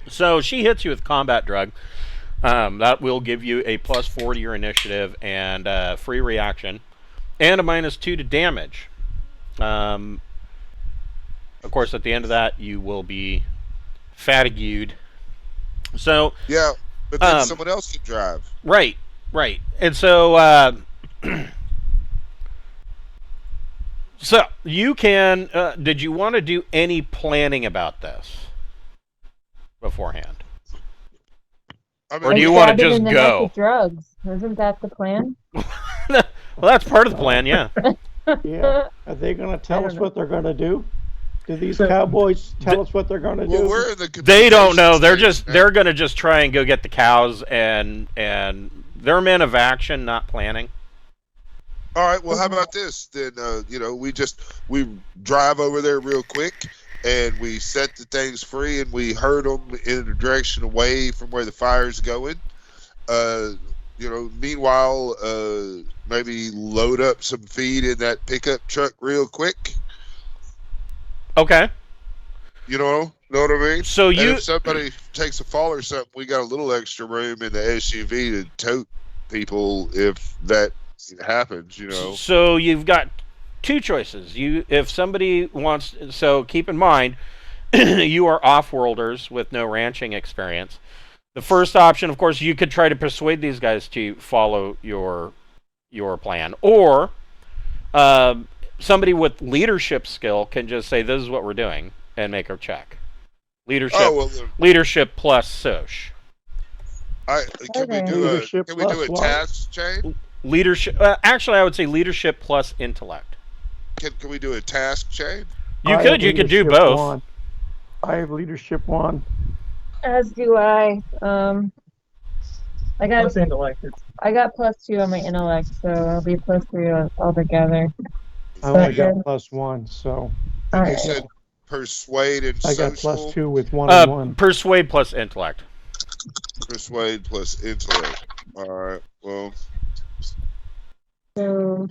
So she hits you with combat drug. That will give you a +4 to your initiative and free reaction, and a -2 to damage. Of course, at the end of that, you will be fatigued. So yeah, but then someone else can drive. Right. And so, so you can. Did you want to do any planning about this beforehand? I mean, Or do you want to Stab it just in the go? neck with drugs. Isn't that the plan? Well, that's part of the plan, yeah. Yeah. Are they going to tell us know. what they're going to do? Do these cowboys tell us what they're going to well, do? we're in the They don't know. communications stage now. They're gonna just try and go get the cows, and they're men of action, not planning. All right. Well, how about this? Then we drive over there real quick, and we set the things free, and we herd them in a direction away from where the fire's going. Meanwhile, maybe load up some feed in that pickup truck real quick. Okay. You know what I mean? So And you if somebody takes a fall or something, we got a little extra room in the SUV to tote people if that happens. So you've got two choices. If somebody wants, so keep in mind, you are off-worlders with no ranching experience. The first option, of course, you could try to persuade these guys to follow your plan, or somebody with leadership skill can just say, "This is what we're doing," and make a check. Leadership plus soch. Can we do Leadership a plus what? task chain? Leadership. Actually, I would say leadership plus intellect. Can we do a task chain? You could do leadership both. 1. I have leadership 1. As do I. I got Plus intellect. +2 on my intellect, so I'll be +3 altogether. I only got good? +1, so And you Alright. said persuade and I got social. +2 with 1 and 1. Persuade plus intellect. Persuade plus intellect. All right. Well, So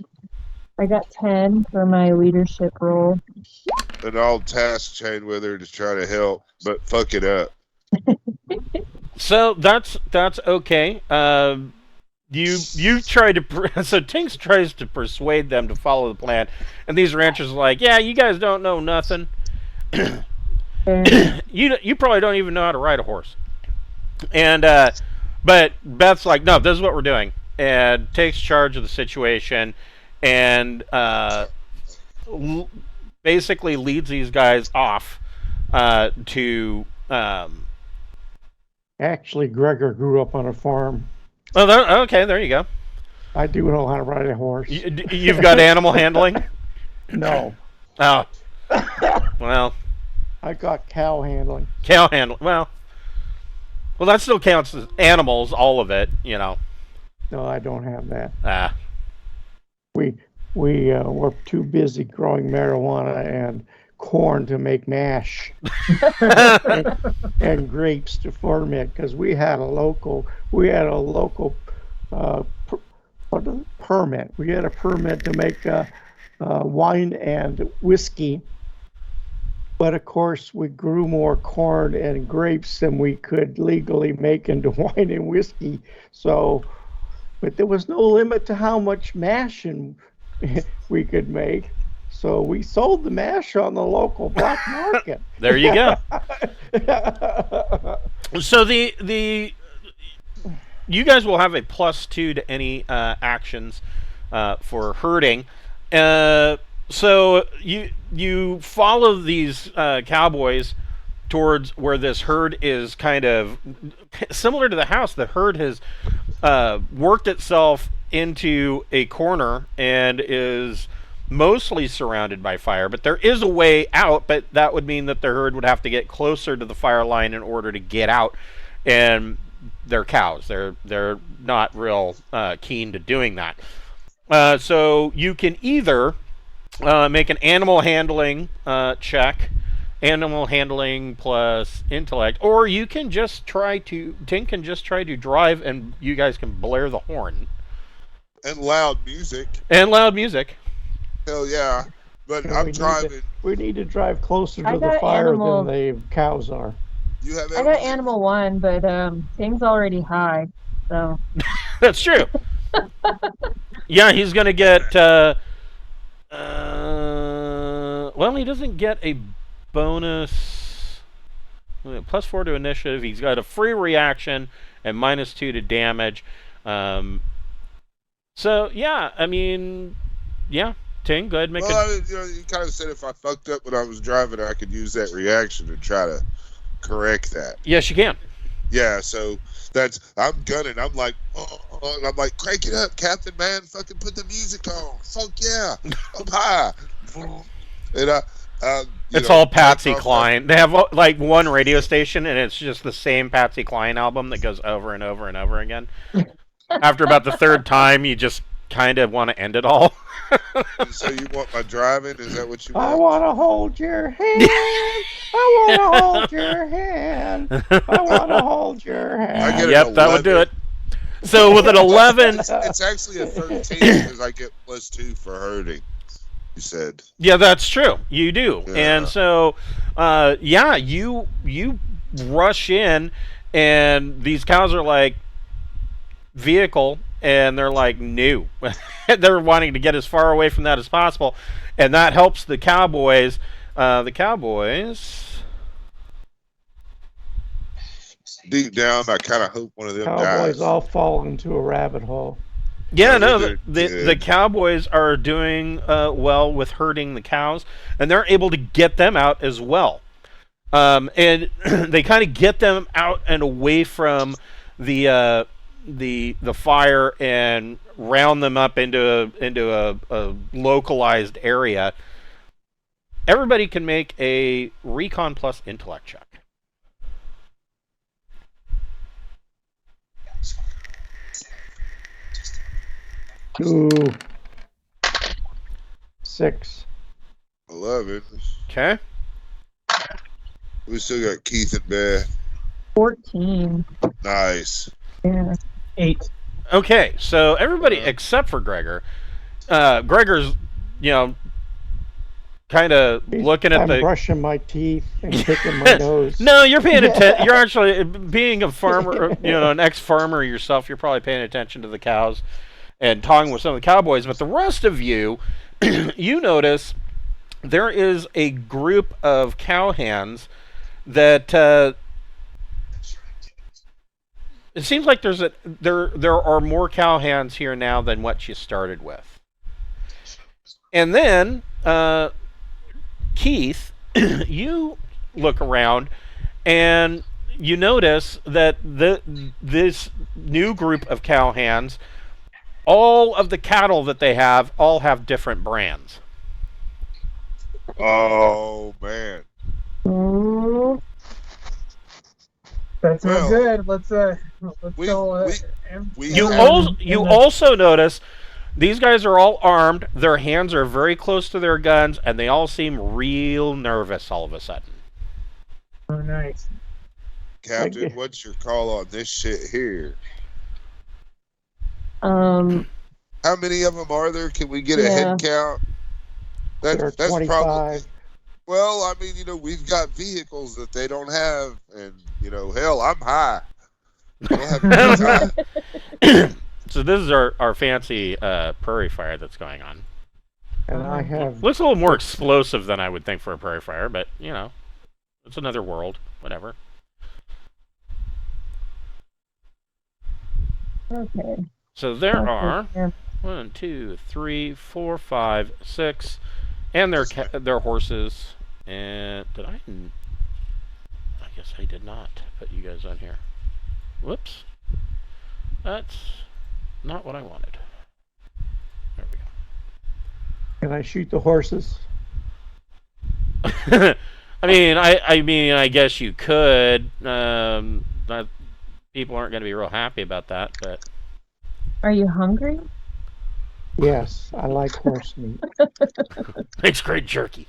I got 10 for my leadership role. and I'll task chain with her to try to help, but fuck it up. So that's okay. You try to so Tinks tries to persuade them to follow the plan, and these ranchers are like, "Yeah, you guys don't know nothing. You probably don't even know how to ride a horse." And but Beth's like, "No, this is what we're doing," and takes charge of the situation, and basically leads these guys off to. Actually, Gregor grew up on a farm. Oh, okay. There you go. I do know how to ride a horse. You've got animal handling. No, Oh, well, I got cow handling. cow handling. Well, that still counts as animals. All of it, No, I don't have that. Ah, We were too busy growing marijuana and corn to make mash and grapes to ferment, because we had a local permit. We had a permit to make wine and whiskey, but of course we grew more corn and grapes than we could legally make into wine and whiskey. So, but there was no limit to how much mashing we could make. So we sold the mash on the local black market. there you go. So the you guys will have a +2 to any actions for herding. So you follow these cowboys towards where this herd is, kind of similar to the house. The herd has worked itself into a corner and is mostly surrounded by fire, but there is a way out, but that would mean that the herd would have to get closer to the fire line in order to get out, and they're cows. They're not real keen to doing that. So you can either make an animal handling check, animal handling plus intellect, or you can just try to. Ting can just try to drive, and you guys can blare the horn And loud music. and loud music. Hell yeah! But Yeah, I'm driving. We need to drive closer I to the got fire animal- than the cows are. You have I got animal 1, but Ting's already high, so That's true. Yeah, he's gonna get. Well, he doesn't get a bonus. +4 to initiative. He's got a free reaction and -2 to damage. So yeah, I mean, yeah. Ting, go ahead and make Well, you kind of said if I fucked up when I was driving, I could use that reaction to try to correct that. Yes, you can. Yeah, so I'm gunning. I'm like, and I'm like, crank it up, Captain, man. Fucking put the music on. Fuck yeah, up high. And It's all Patsy Cline. They have like one radio station, and it's just the same Patsy Cline album that goes over and over and over again. After about the third time, you just kind of want to end it all. So you want my driving? Is that what you want? I want to hold your hand. I want to hold your hand. I want to hold your hand. get Yep, an that would do 11. it. So with an 11, It's actually a 13 because I get +2 for hurting. You said. yeah, that's true. You do, Yeah. and so, yeah, you rush in, and these cows are like vehicle, and they're like no. They're wanting to get as far away from that as possible, and that helps the cowboys. Deep down, I kind of hope one of them Cowboys dies. all fall into a rabbit hole. Yeah, So no, they're the good. cowboys are doing well with herding the cows, and they're able to get them out as well. And they kind of get them out and away from the fire and round them up into a localized area. Everybody can make a recon plus intellect check. Ooh. 6. 11. Okay. We still got Keith and Beth. 14. Nice. Yeah. 8. Okay, so everybody except for Gregor. Gregor's, kind of looking at I'm brushing my teeth and picking my nose. No, you're paying attention. You're actually being a farmer, an ex-farmer yourself. You're probably paying attention to the cows and talking with some of the cowboys. But the rest of you, you notice there is a group of cowhands that it seems like there are more cowhands here now than what you started with. And then Keith, you look around and you notice that this new group of cowhands, all of the cattle that they have all have different brands. Oh man. Ooh. That's not good. Let's we- go. we- You Yeah. also notice these guys are all armed. Their hands are very close to their guns, and they all seem real nervous all of a sudden. Oh, nice. Captain, what's your call on this shit here? How many of them are there? Can we get a head count? There are That's 25. probably. Well, I mean, we've got vehicles that they don't have, and hell, I'm high. We'll have a good time. So this is our fancy prairie fire that's going on. And I have Looks a little more explosive than I would think for a prairie fire, but it's another world. Whatever. Okay. So there are 1, 2, 3, 4, 5, 6, and their horses. And did I? I guess I did not put you guys on here. Whoops. That's not what I wanted. There we Can I shoot the horses? go. I mean, I guess you could. People aren't going to be real happy about that, but Are you hungry? Yes, I like horse meat. Makes great jerky.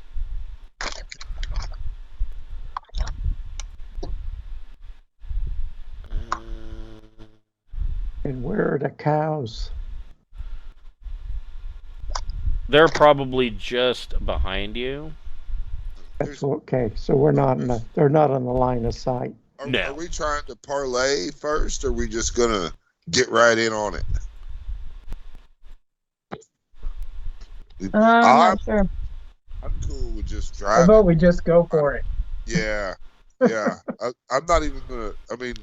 And where are the cows? They're probably just behind you. That's okay. So we're not in the, they're not on the line of sight. Are we trying to parlay first, or are we just gonna get right in on it? I'm not sure. I'm cool with just How driving. about we just go for it? Yeah. I'm not even gonna. I mean,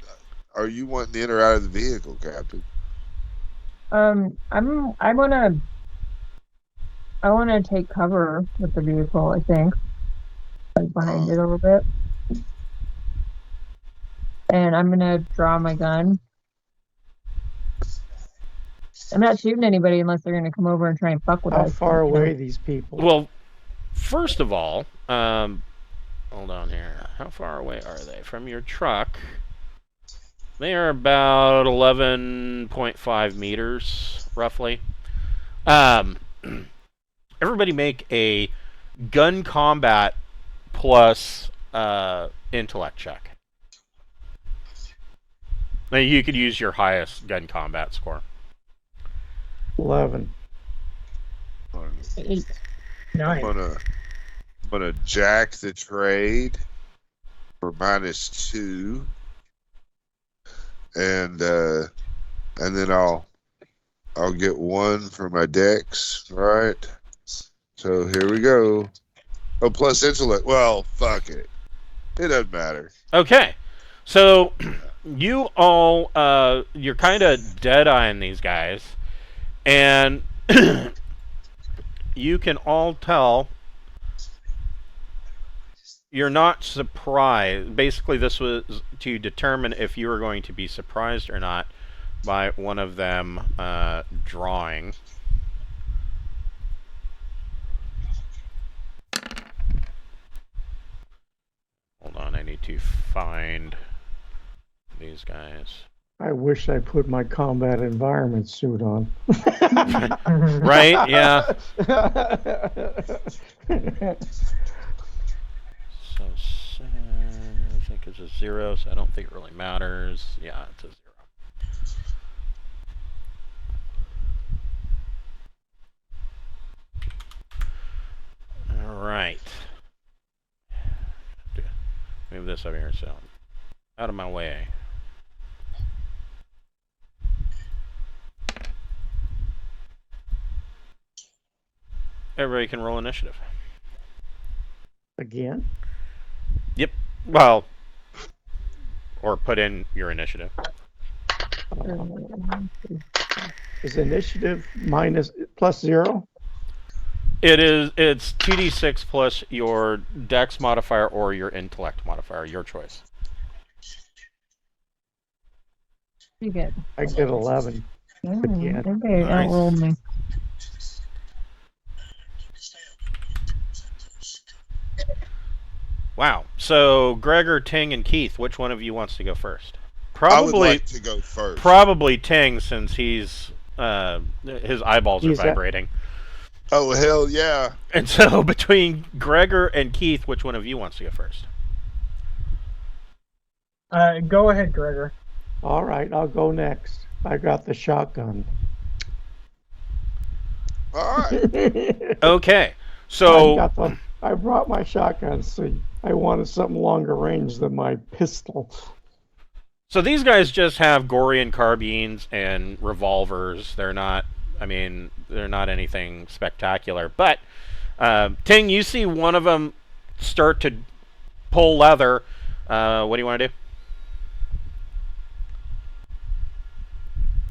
are you wanting in or out of the vehicle, Captain? I wanna take cover with the vehicle, I think. Like behind it a little bit. And I'm gonna draw my gun. I'm not shooting anybody unless they're gonna come over and try and fuck with us. How far away are these people? Well, first of all, hold on here. How far away are they from your truck? They are about 11.5 meters, roughly. Everybody make a gun combat plus intellect check. Now you could use your highest gun combat score. 11. 8. 9. I'm gonna jack the trade for -2, and then I'll get 1 for my dex, right? So here we go. Oh, plus intellect. Well, fuck it. It doesn't matter. Okay, so you all you're kind of dead-eyeing these guys, and you can all tell you're not surprised. Basically, this was to determine if you were going to be surprised or not by one of them drawing. Hold on, I need to find these guys. I wish I put my combat environment suit on. Right? Yeah. So, I think it's a 0, so I don't think it really matters. Yeah, it's a 0. All right. Move this over here, so out of my way. Everybody can roll initiative. Again? Yep. Well, or put in your initiative. Is initiative plus 0? It's 2d6 plus your dex modifier or your intellect modifier, your choice. You get. I get 11. Again. Okay, Nice. outrolled me. Wow. So Gregor, Ting, and Keith, which one of you wants to go first? I would like to go first. Probably Ting, since he's his eyeballs are vibrating. Oh, hell yeah. And so between Gregor and Keith, which one of you wants to go first? Go ahead, Gregor. All right, I'll go next. I got the shotgun. All right. Okay. So I brought my shotgun, so I wanted something longer range than my pistol. So these guys just have Gorian carbines and revolvers. They're not, they're not anything spectacular. But, Ting, you see one of them start to pull leather. What do you want to do?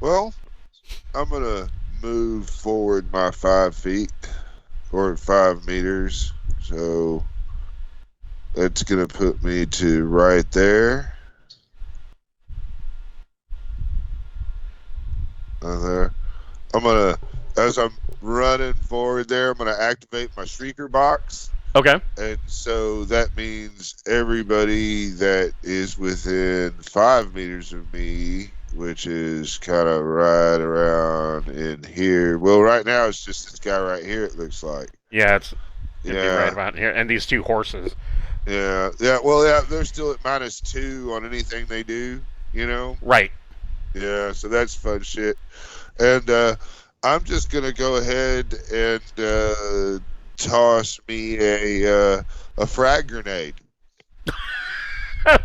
Well, I'm going to move forward my 5 feet, or 5 meters. So that's going to put me to right there. There. I'm going to, as I'm running forward there, I'm going to activate my Shrieker box. Okay. And so that means everybody that is within 5 meters of me which is kind of right around in here. Well, right now it's just this guy right here, it looks like. Yeah, it's gonna be right about here. And these two horses. Yeah. Well, yeah, they're still at -2 on anything they do, you know? Right. Yeah, so that's fun shit. And I'm just going to go ahead and toss me a frag grenade.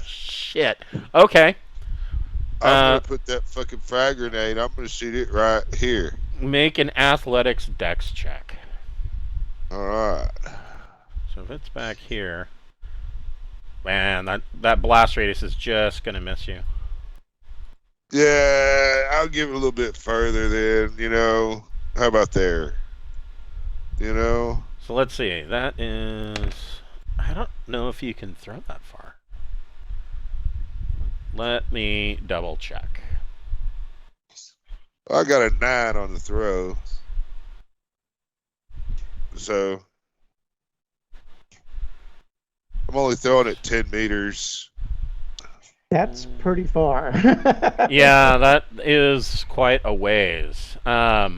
Shit. Okay. I'm going to put that fucking frag grenade, I'm going to shoot it right here. Make an athletics dex check. All right. So if it's back here, man, that blast radius is just going to miss you. Yeah, I'll give it a little bit further then, you know. How about there? You know? So let's see. That is... I don't know if you can throw that far. Let me double check. I got a 9 on the throw. So... I'm only throwing it 10 meters. That's pretty far. Yeah, that is quite a ways. I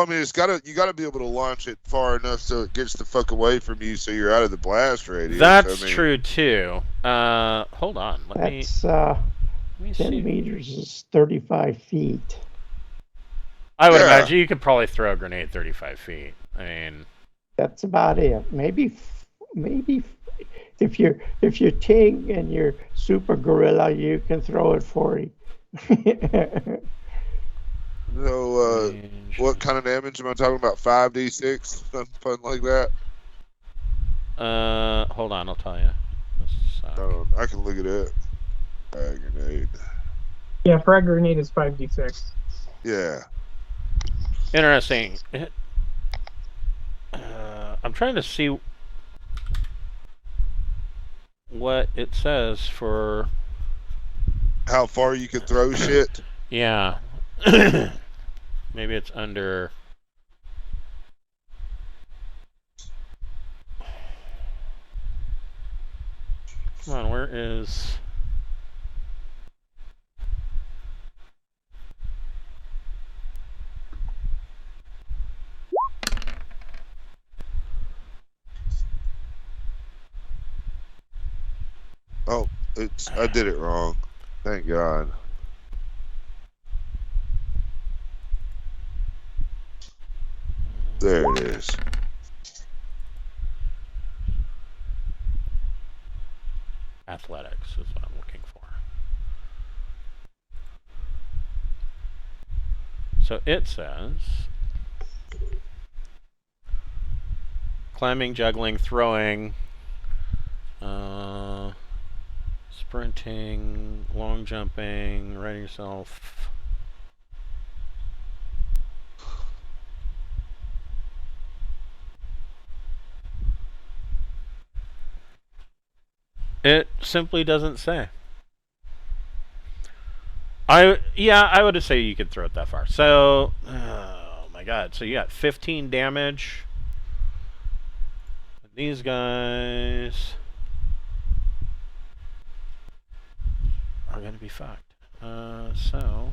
mean, you gotta be able to launch it far enough so it gets the fuck away from you, so you're out of the blast radius. That's true too. Hold on. Let me 10 see. meters is 35 feet. I would imagine you could probably throw a grenade 35 feet. I mean, that's about it. Maybe if you're Ting and you're super gorilla, you can throw it 40. So, what kind of damage am I talking about? 5d6? Something like that? Hold on, I'll tell you. I can look it up. Frag grenade. Yeah, frag grenade is 5d6. Yeah. Interesting. I'm trying to see what it says for how far you can throw shit. Yeah. Maybe it's under. Come on, where is? Oh, I did it wrong. Thank God. There it is. Athletics is what I'm looking for. So it says climbing, juggling, throwing, sprinting, long jumping, riding yourself. It simply doesn't say. I would say you could throw it that far. So, oh my God. So you got 15 damage. These guys are going to be fucked. So...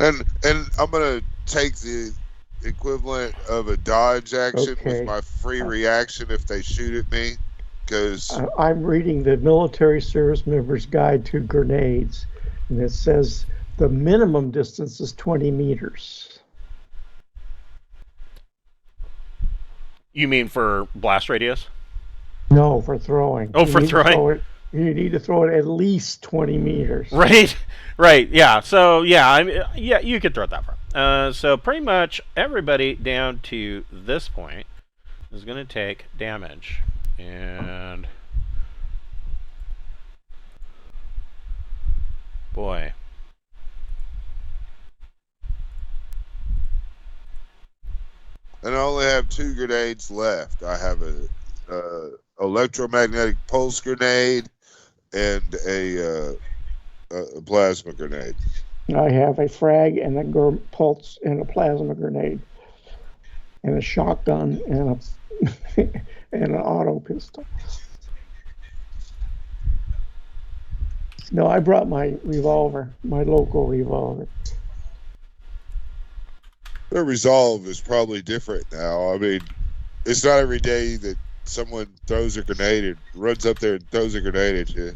And I'm gonna take the equivalent of a dodge action with my free reaction if they shoot at me, because I'm reading the Military Service Member's Guide to Grenades, and it says the minimum distance is 20 meters. You mean for blast radius? No, for throwing. Oh, for throwing? You need to throw it at least 20 meters. Right, right, yeah. So, yeah, you could throw it that far. So, pretty much everybody down to this point is going to take damage. And... boy. And I only have 2 grenades left. I have a electromagnetic pulse grenade and a plasma grenade. I have a frag and a pulse and a plasma grenade. and a shotgun and and an auto pistol. No, I brought my revolver, my local revolver. Their resolve is probably different now. I mean, it's not every day that someone throws a grenade and runs up there and throws a grenade at you.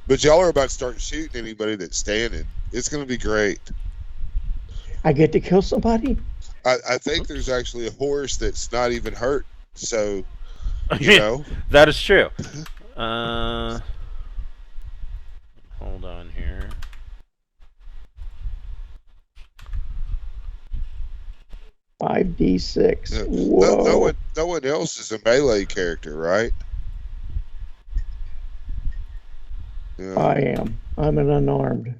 But y'all are about to start shooting anybody that's standing. It's going to be great. I get to kill somebody? I think there's actually a horse that's not even hurt. So, you know. That is true. Hold on here. $5d6. Whoa. No one else is a melee character, right? Yeah. I am. I'm an unarmed.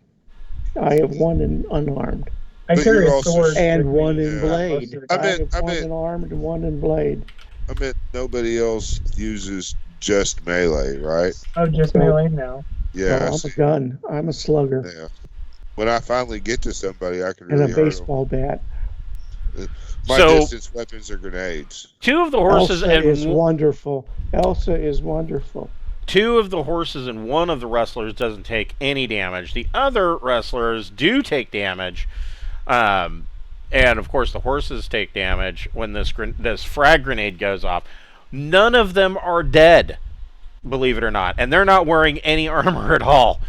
I have one in unarmed. I carry a sword. And one in blade. I have one in armed and one in blade. I meant nobody else uses just melee, right? Oh, just melee now. Yeah. No, I'm a gun. I'm a slugger. Yeah. When I finally get to somebody, I can really and a baseball bat. My distance weapons are grenades. Two of the horses Elsa is wonderful. Elsa is wonderful. Two of the horses and one of the wrestlers doesn't take any damage. The other wrestlers do take damage. And of course the horses take damage when this frag grenade goes off. None of them are dead, believe it or not. And they're not wearing any armor at all.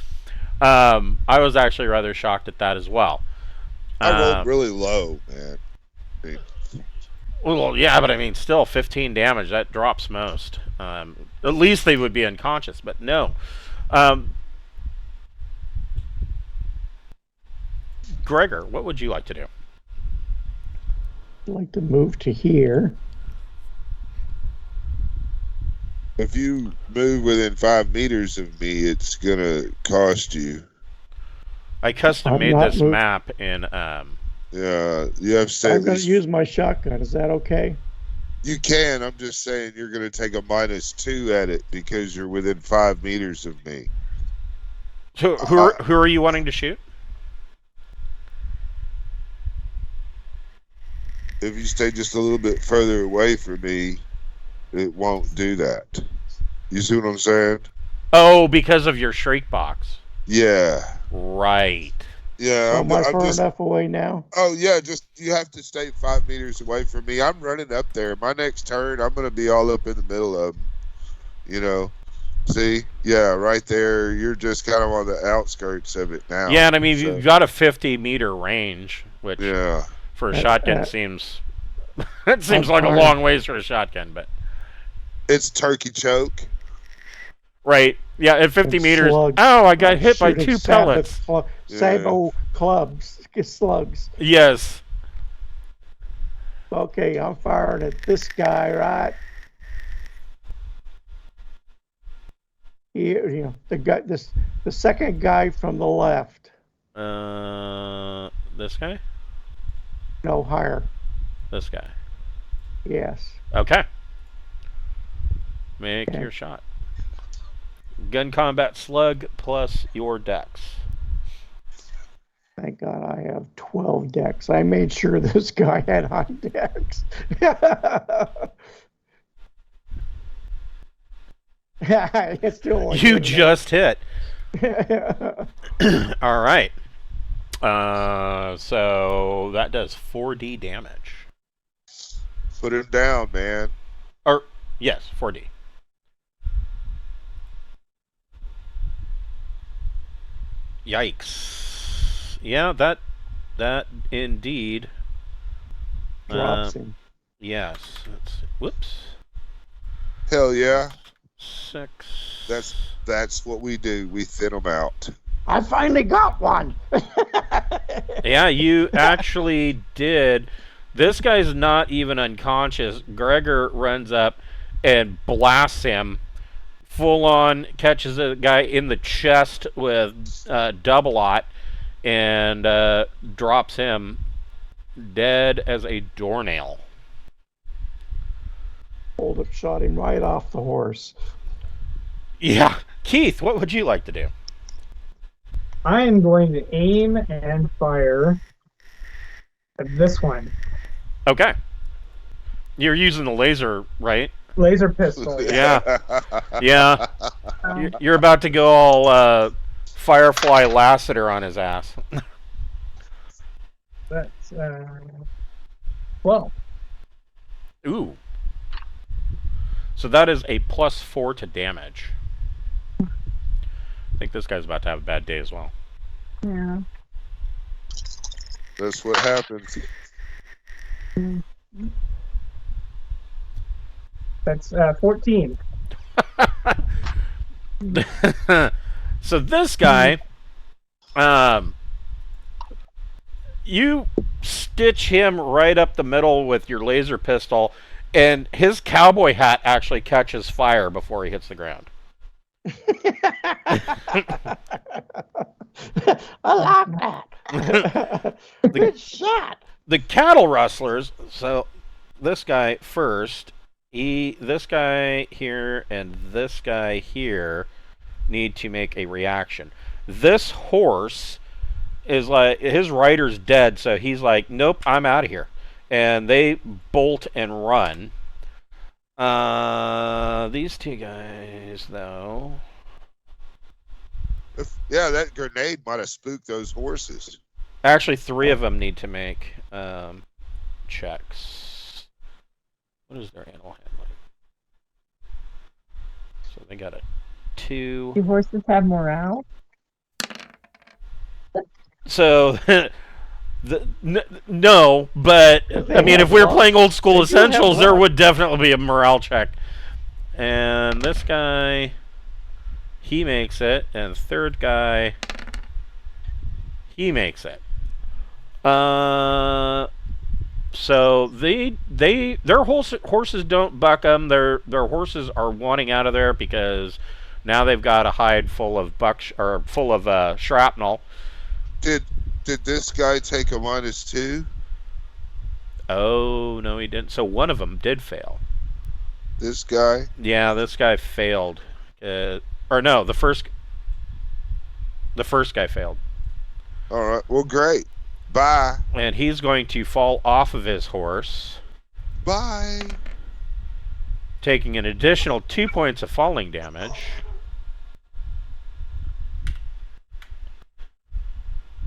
I was actually rather shocked at that as well. I rolled really low, man. Well, yeah, but I mean, still 15 damage. That drops most. At least they would be unconscious, but no. Gregor, what would you like to do? I'd like to move to here. If you move within 5 meters of me, it's gonna cost you. I custom made this map in. Yeah, you have to say. I'm going to use my shotgun. Is that okay? You can. I'm just saying you're going to take a -2 at it because you're within 5 meters of me. So who are you wanting to shoot? If you stay just a little bit further away from me, it won't do that. You see what I'm saying? Oh, because of your shriek box. Yeah. Right. Yeah. Am I far enough away now? Oh, yeah. Just you have to stay 5 meters away from me. I'm running up there. My next turn, I'm going to be all up in the middle of them. You know? See? Yeah, right there. You're just kind of on the outskirts of it now. Yeah, and I mean, you've got a 50-meter range, which for a shotgun seems... it seems like a long ways for a shotgun, but... It's turkey choke. Right. Yeah, at 50 meters. Slugs. Oh, I got hit by 2 pellets. Sabo clubs. Slugs. Yes. Okay, I'm firing at this guy, right? Here, you know, the second guy from the left. This guy? No, higher. This guy. Yes. Okay. Make your shot. Gun combat slug plus your dex. Thank God I have 12 decks. I made sure this guy had high decks. It's still you just hit. All right. So that does 4d damage. Put him down, man. Or yes, 4d. Yikes. Yeah, that indeed drops him. Yes. Whoops. Hell yeah. 6. That's what we do. We thin them out. I finally got one. Yeah, you actually did. This guy's not even unconscious. Gregor runs up and blasts him. Full on catches a guy in the chest with double-aught and drops him dead as a doornail. Hold it, shot him right off the horse. Yeah. Keith, what would you like to do? I am going to aim and fire at this one. Okay. You're using the laser, right? Laser pistol. Yeah. Yeah. You're about to go all Firefly Lassiter on his ass. That's 12. Ooh. So that is a +4 to damage. I think this guy's about to have a bad day as well. Yeah. That's what happens. That's 14. So this guy, you stitch him right up the middle with your laser pistol, and his cowboy hat actually catches fire before he hits the ground. I like that. Good shot. The cattle rustlers. So this guy first. This guy here and this guy here need to make a reaction. This horse is like, his rider's dead, so he's like, nope, I'm out of here. And they bolt and run. These two guys, though. Yeah, that grenade might have spooked those horses. Actually, 3 of them need to make checks. What is their animal handling? So they got a 2. Do horses have morale? So, no, but I mean, if we were playing old school essentials, there would definitely be a morale check. And this guy, he makes it, and third guy, he makes it. So their horses don't buck them. Their horses are wanting out of there because now they've got a hide full of shrapnel. Did this guy take a -2? Oh no, he didn't. So one of them did fail. This guy? Yeah, this guy failed. Or no, the first guy failed. All right. Well, great. Bye. And he's going to fall off of his horse. Bye. Taking an additional 2 points of falling damage.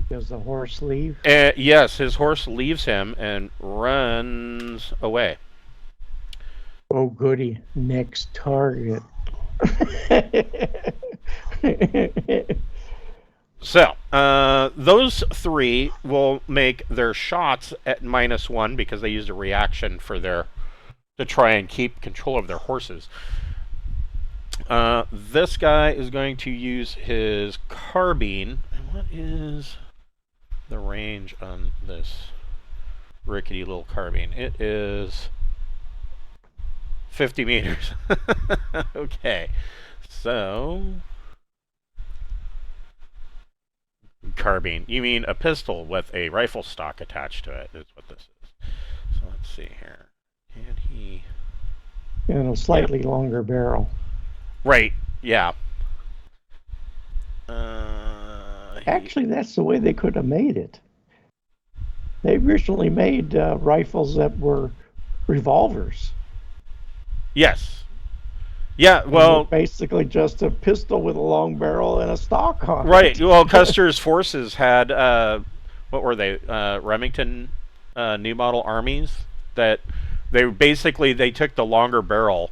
Does the horse leave? Yes, his horse leaves him and runs away. Oh, goody. Next target. So, those 3 will make their shots at -1 because they used a reaction to try and keep control of their horses. This guy is going to use his carbine. What is the range on this rickety little carbine? It is 50 meters. Okay, so carbine. You mean a pistol with a rifle stock attached to it is what this is. So let's see here. Can he... And a slightly longer barrel. Right, yeah. Actually, that's the way they could have made it. They originally made rifles that were revolvers. Yes. Yeah, well... Basically just a pistol with a long barrel and a stock on it. Right, well, Custer's forces had, what were they, Remington new model armies, that they took the longer barrel,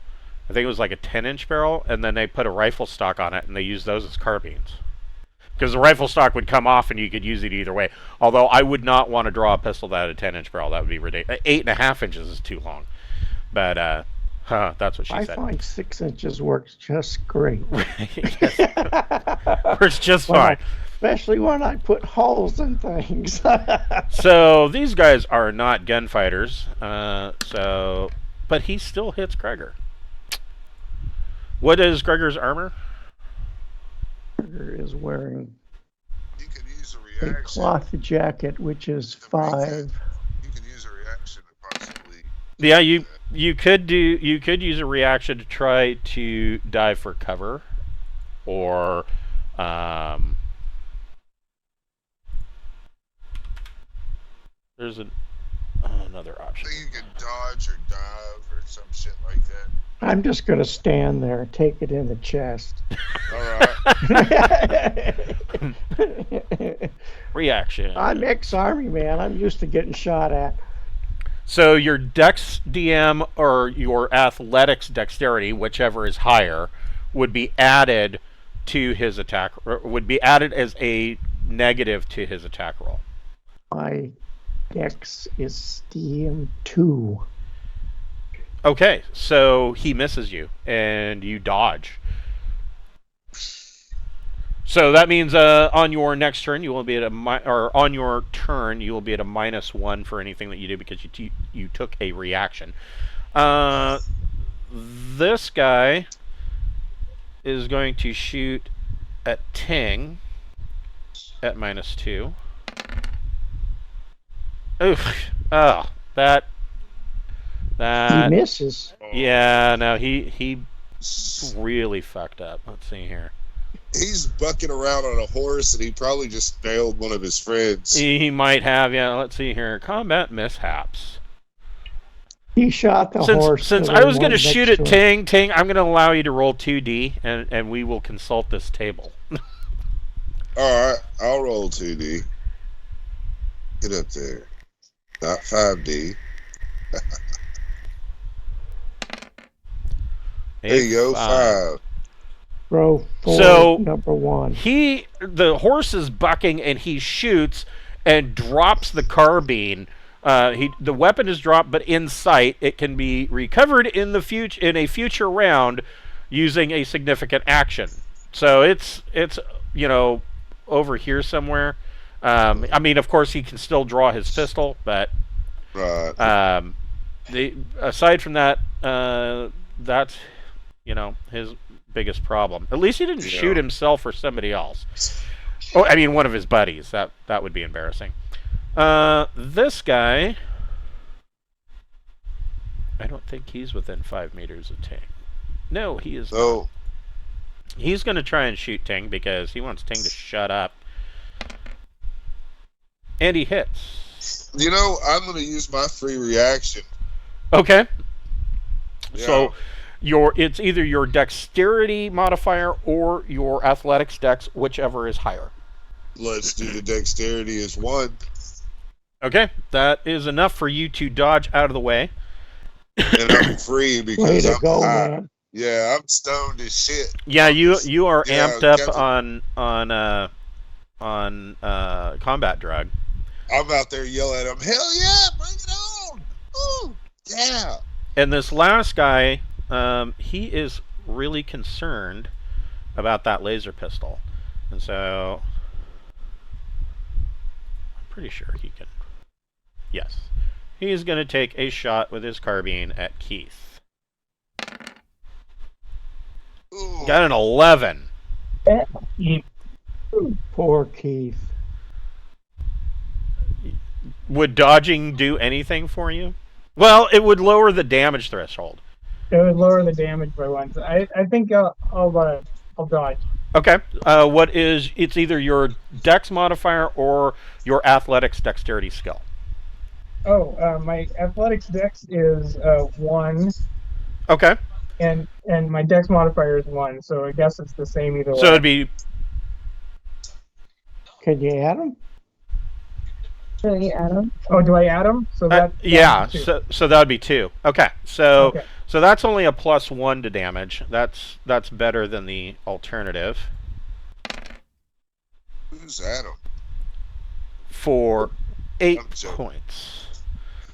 I think it was like a 10-inch barrel, and then they put a rifle stock on it, and they used those as carbines. Because the rifle stock would come off, and you could use it either way. Although I would not want to draw a pistol that had a 10-inch barrel. That would be ridiculous. 8.5 inches is too long. But, that's what she said. I find 6 inches works just great. Works just fine. Especially when I put holes in things. So these guys are not gunfighters. But he still hits Gregor. What is Gregor's armor? Gregor is wearing You can use a a reaction. cloth jacket, which is 5. You can use a reaction to possibly. Yeah, you could use a reaction to try to dive for cover, or there's a another I option. think you can dodge or dive or some shit like that. I'm just going to stand there and take it in the chest. All right. Reaction. I'm ex-Army, man. I'm used to getting shot at. So your Dex DM or your Athletics Dexterity, whichever is higher, would be added to his attack, or would be added as a negative to his attack roll. My Dex is DM 2. Okay, so he misses you, and you dodge. So that means on your next turn you will be at or on your turn you will be at a -1 for anything that you do because you took a reaction. This guy is going to shoot at Ting at -2. Oof! Oh, that. He misses. Yeah, no, he really fucked up. Let's see here. He's bucking around on a horse, and he probably just nailed one of his friends. He might have, yeah. Let's see here. Combat mishaps. He shot the horse. Since I was going to shoot at Ting, I'm going to allow you to roll 2D, and we will consult this table. All right, I'll roll 2D. Get up there. Not 5D. There you go, 5. Row 4, so number 1. The horse is bucking, and he shoots and drops the carbine. The weapon is dropped, but in sight, it can be recovered in a future round using a significant action. So it's over here somewhere. I mean, of course, he can still draw his pistol, but right. Aside from that, that's his biggest problem. At least he didn't shoot himself or somebody else. Oh, I mean, one of his buddies. That would be embarrassing. This guy, I don't think he's within 5 meters of Ting. No, he is not. He's going to try and shoot Ting because he wants Ting to shut up. And he hits. I'm going to use my free reaction. Okay. Yeah. So it's either your dexterity modifier or your athletics dex, whichever is higher. Let's do the dexterity as 1. Okay, that is enough for you to dodge out of the way. And I'm free because I'm high. Man. Yeah, I'm stoned as shit. Yeah, you are amped up on combat drug. I'm out there yelling at him, hell yeah, bring it on! Ooh, yeah! And this last guy, he is really concerned about that laser pistol. And so I'm pretty sure he can. Yes. He's going to take a shot with his carbine at Keith. Ooh. Got an 11. Poor Keith. Would dodging do anything for you? Well, it would lower the damage threshold. It would lower the damage by 1. So I think I'll dodge. Okay. It's either your dex modifier or your athletics dexterity skill. Oh, my athletics dex is 1. Okay. And my dex modifier is 1, so I guess it's the same either way. So it'd be. Can you add them? Do you add them? Oh, do I add them? So yeah. So that would be 2. Okay. So that's only a +1 to damage. That's better than the alternative. Who's Adam? For 8 points.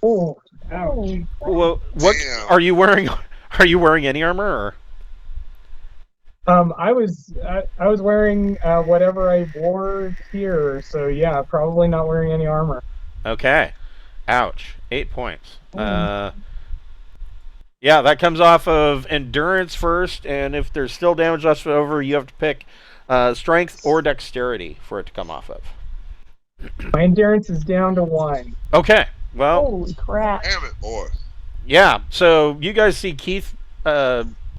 Oh, ouch. Well, what Damn. are you wearing? Are you wearing any armor? Or? I was wearing whatever I wore here, so yeah, probably not wearing any armor. Okay. Ouch. 8 points. Yeah, that comes off of endurance first, and if there's still damage left over, you have to pick strength or dexterity for it to come off of. My endurance is down to 1. Okay. Well. Holy crap. Damn it, boy. Yeah. So you guys see Keith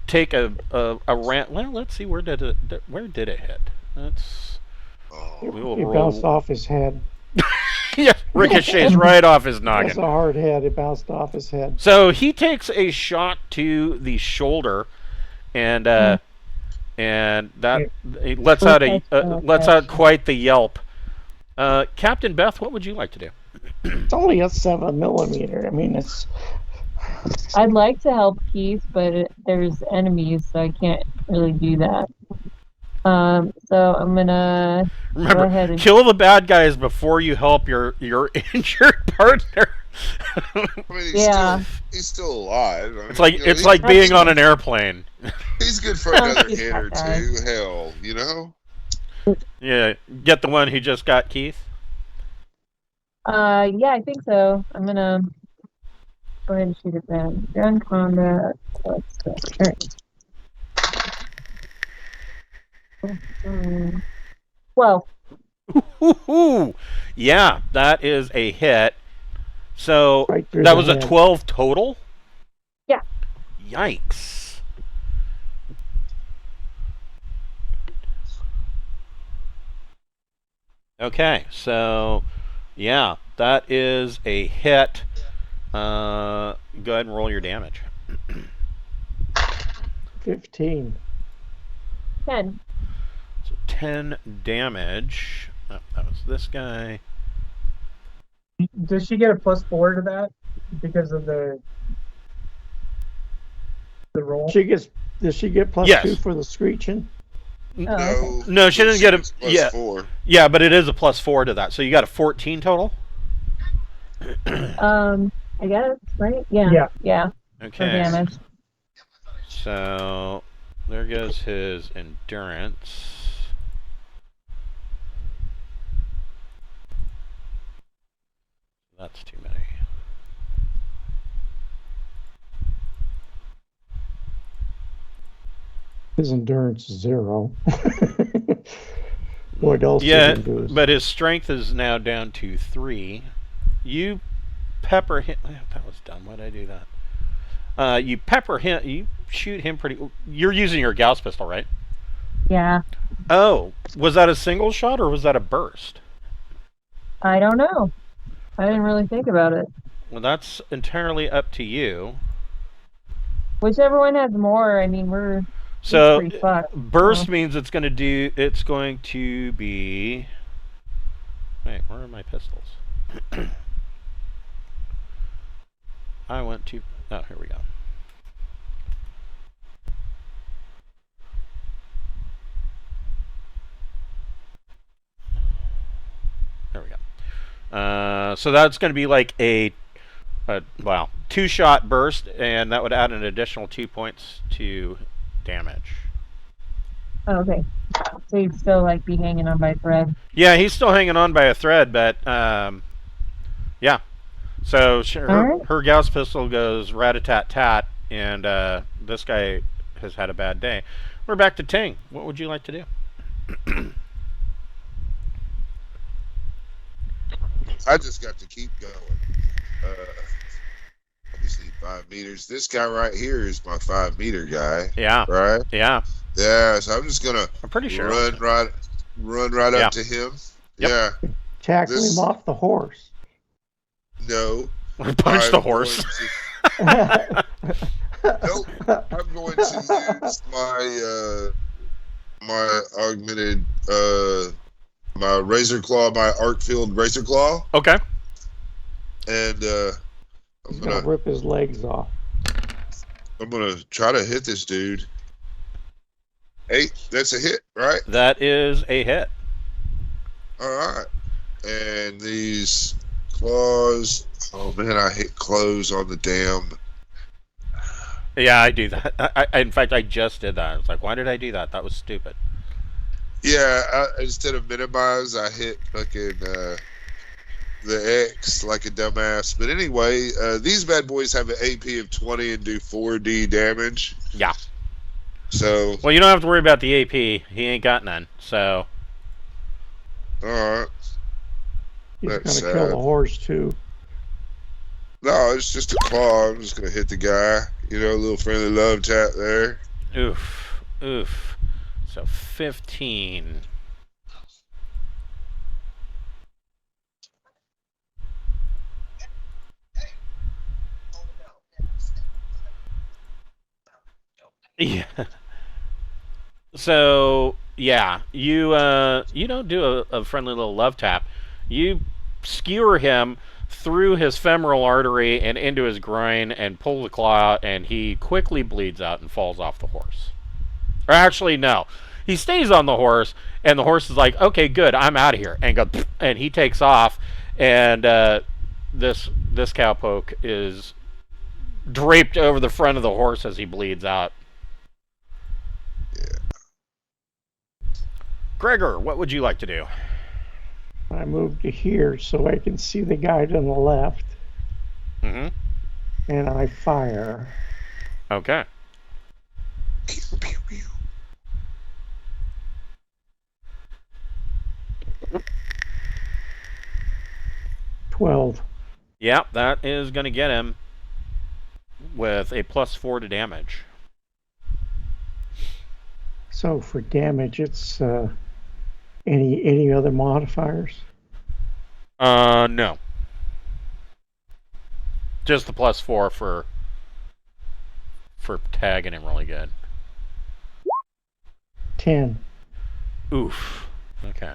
take a rant. Well, let's see, where did it hit? Let's. Oh. We will He roll. bounced off his head. Yeah, ricochets right off his noggin. That's a hard hit. It bounced off his head. So he takes a shot to the shoulder, and that he lets out quite the yelp. Captain Beth, what would you like to do? It's only a 7mm. I mean, it's. I'd like to help Keith, but there's enemies, so I can't really do that. So I'm gonna Remember, go ahead and kill the bad guys before you help your injured partner. I mean, he's still alive. I mean, It's like being on an airplane. He's good for another hit or two. Hell, you know. Yeah, get the one who just got Keith. yeah, I think so. I'm gonna go ahead and shoot it then. Gun combat. Let's go. Alright. 12. Ooh, yeah, that is a hit. So Right through that the was head. a 12 total? Yeah. Yikes. Okay, so yeah, that is a hit. Go ahead and roll your damage. 15. 10. So 10 damage. Oh, that was this guy. Does she get a +4 to that because of the roll? Does she get +2 Yes. for the screaching? Oh, No, she didn't get a +4. Yeah, but it is a +4 to that. So you got a 14 total? I guess, right? Yeah. For Okay. damage. So there goes his endurance. That's too many. His endurance is 0. What else Yeah, he can do is... but his strength is now down to 3. You pepper him. That was dumb. Why did I do that? You pepper him. You shoot him pretty. You're using your Gauss pistol, right? Yeah. Oh, was that a single shot or was that a burst? I don't know. I didn't really think about it. Well, that's entirely up to you. Whichever one has more, I mean, we're So pretty fucked. burst means it's going to be. Wait, where are my pistols? I went to. Oh, here we go. There we go. So that's going to be like a 2-shot burst, and that would add an additional 2 points to damage. Oh, okay. So you'd still like be hanging on by a thread. Yeah, he's still hanging on by a thread, but yeah. So her Gauss pistol goes rat-a-tat-tat, and this guy has had a bad day. We're back to Ting. What would you like to do? I just got to keep going. Obviously 5 meters. This guy right here is my 5-meter guy. Yeah. Right? Yeah. Yeah, so I'm just gonna I'm pretty sure. run right up to him. Yep. Yeah. Tackle him off the horse. No. Punch the horse. Nope. I'm going to use my augmented my razor claw, my arc field razor claw, Okay. and He's gonna rip his legs off. I'm gonna try to hit this dude. 8. That's a hit, right? That is a hit. All right. And these claws. Oh man, I hit close on the damn. Yeah, I do that. In fact, I just did that. I was like, why did I do that? That was stupid. Yeah, instead of minimize, I hit fucking the X like a dumbass. But anyway, these bad boys have an AP of 20 and do 4D damage. Yeah. So. Well, you don't have to worry about the AP. He ain't got none. So. All right. He's That's gonna kill the horse too. No, it's just a claw. I'm just gonna hit the guy. You know, a little friendly love tap there. Oof. Oof. So 15. Yeah. So yeah, you don't do a friendly little love tap. You skewer him through his femoral artery and into his groin and pull the claw out, and he quickly bleeds out and falls off the horse. Or actually, no. He stays on the horse, and the horse is like, okay, good, I'm out of here. And he takes off, and this cowpoke is draped over the front of the horse as he bleeds out. Yeah. Gregor, what would you like to do? I move to here so I can see the guy to the left. Mm-hmm. And I fire. Okay. Pew, pew, pew. $12. Yeah, that is going to get him with a +4 to damage. So for damage, it's any other modifiers? No. Just the +4 for tagging him really good. 10. Oof. Okay.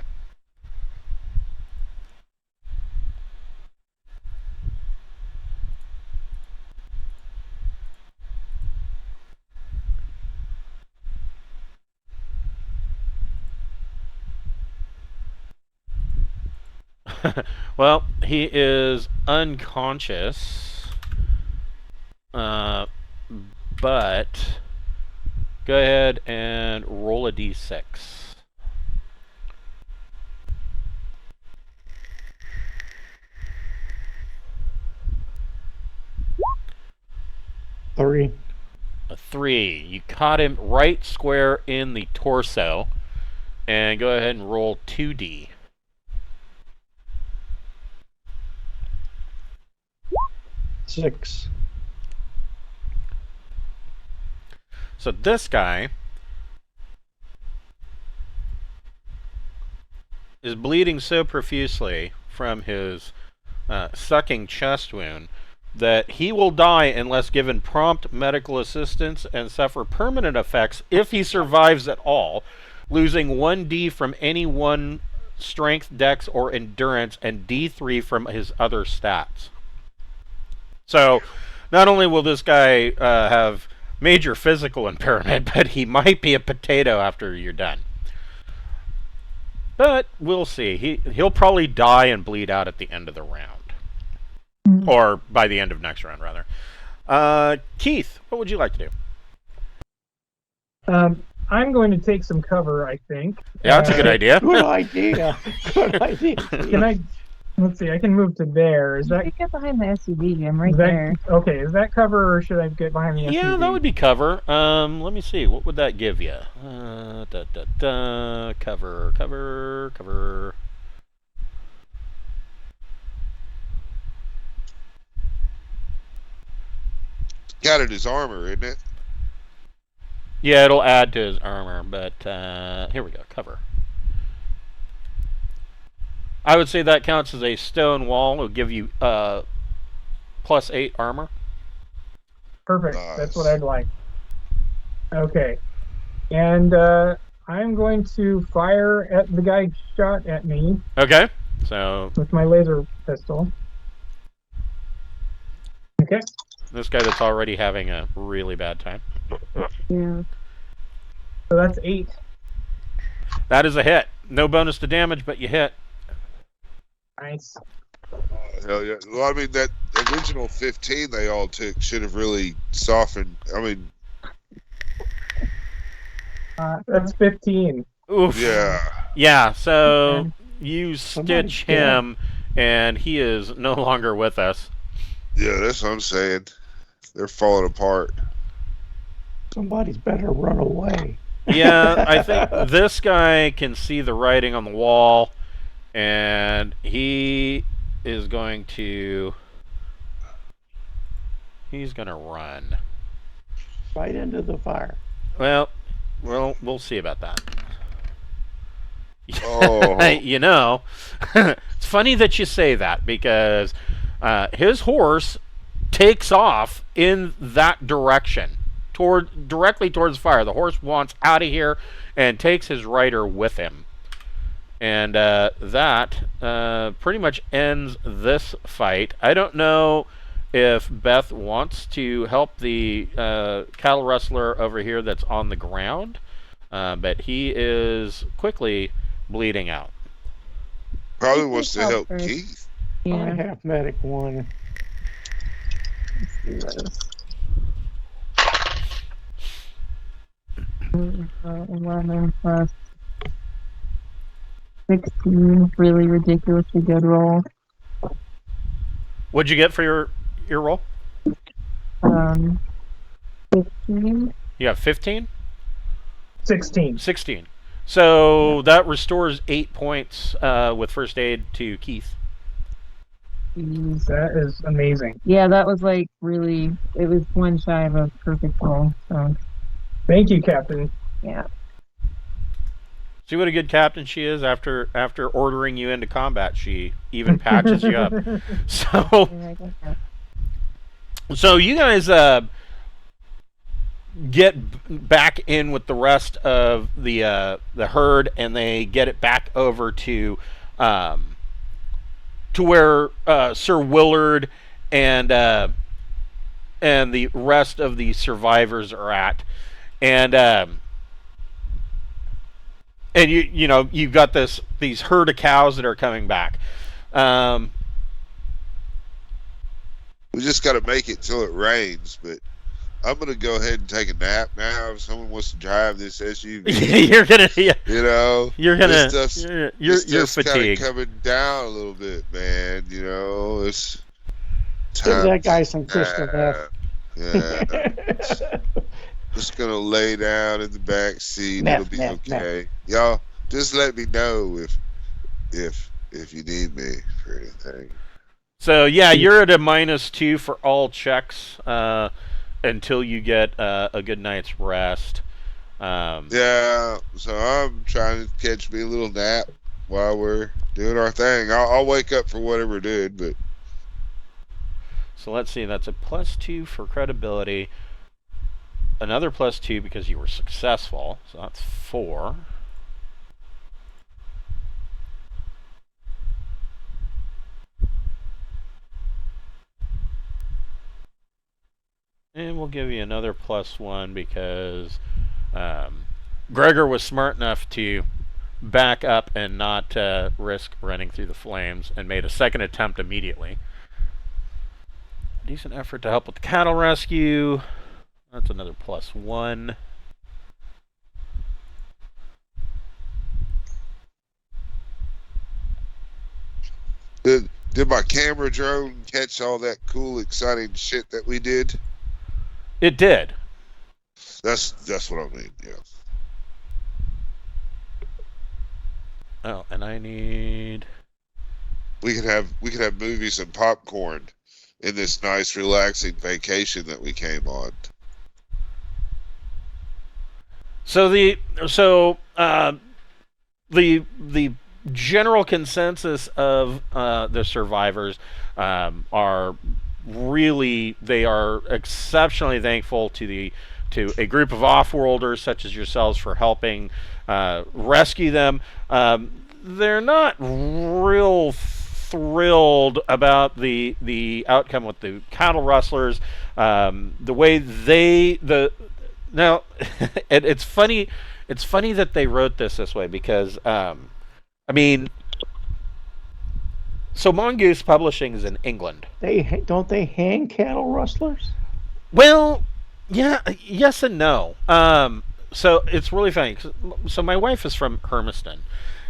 Well, he is unconscious, but go ahead and roll a d6. Three. A 3. You caught him right square in the torso, and go ahead and roll 2d. 6. So this guy is bleeding so profusely from his sucking chest wound that he will die unless given prompt medical assistance and suffer permanent effects if he survives at all, losing 1d from any one strength, dex, or endurance, and d3 from his other stats. So, not only will this guy have major physical impairment, but he might be a potato after you're done. But we'll see. He'll probably die and bleed out at the end of the round. Mm-hmm. Or by the end of next round, rather. Keith, what would you like to do? I'm going to take some cover, I think. Yeah, that's a good idea. Good idea. Good idea. Can I... Let's see, I can move to there. Is that... You get behind the SUV, Jim, right there. Okay, is that cover, or should I get behind the SUV? Yeah, that would be cover. Let me see. What would that give you? Cover. Got it as armor, isn't it? Yeah, it'll add to his armor, but here we go. Cover. I would say that counts as a stone wall. It'll give you +8 armor. Perfect. Nice. That's what I'd like. Okay. And I'm going to fire at the guy who shot at me. Okay. So with my laser pistol. Okay. This guy that's already having a really bad time. Yeah. So that's 8. That is a hit. No bonus to damage, but you hit. Nice. Hell yeah. Well, I mean, that original 15 they all took should have really softened. I mean... that's 15. Oof. Yeah. Yeah, so you stitch him, and he is no longer with us. Yeah, that's what I'm saying. They're falling apart. Somebody's better run away. Yeah, I think this guy can see the writing on the wall, and he is going to... He's going to run. Right into the fire. Well, we'll see about that. Oh. You know, it's funny that you say that, because his horse takes off in that direction. directly towards the fire. The horse wants out of here and takes his rider with him. And that pretty much ends this fight. I don't know if Beth wants to help the cattle rustler over here that's on the ground, but he is quickly bleeding out. Probably wants to help Keith. Yeah. I have medic 1. Let's do this. 11 plus 16. Really ridiculously good roll. What'd you get for your roll? 15. You got 15? 16. 16. So that restores 8 points with first aid to Keith. That is amazing. Yeah, that was like really, it was one shy of a perfect roll. So thank you, Captain. Yeah. See what a good captain she is. After ordering you into combat, she even patches you up. So you guys get back in with the rest of the herd, and they get it back over to where Sir Willard and the rest of the survivors are at, and you know you've got these herd of cows that are coming back. We just got to make it till it rains, but I'm gonna go ahead and take a nap now. If someone wants to drive this SUV, you're gonna, you're fatigued. Coming down a little bit, man. You know, it's give that guy some crystal meth. Yeah. Just gonna lay down in the back seat. It'll be okay. Y'all, just let me know if you need me for anything. So yeah, you're at a -2 for all checks until you get a good night's rest. Yeah, so I'm trying to catch me a little nap while we're doing our thing. I'll wake up for whatever did, but. So let's see. That's a +2 for credibility. Another +2 because you were successful. So that's 4. And we'll give you another +1 because Gregor was smart enough to back up and not risk running through the flames and made a second attempt immediately. Decent effort to help with the cattle rescue. That's another +1. Did my camera drone catch all that cool, exciting shit that we did? It did. That's what I mean. Yeah. Oh, and I need. We could have movies and popcorn in this nice, relaxing vacation that we came on. So the general consensus of the survivors are really, they are exceptionally thankful to a group of off-worlders such as yourselves for helping rescue them. They're not real thrilled about the outcome with the cattle rustlers. The way now it's funny that they wrote this way because I mean, so Mongoose Publishing is in England. Don't they hang cattle rustlers? Well, yeah, yes and no. So it's really funny. So my wife is from Hermiston,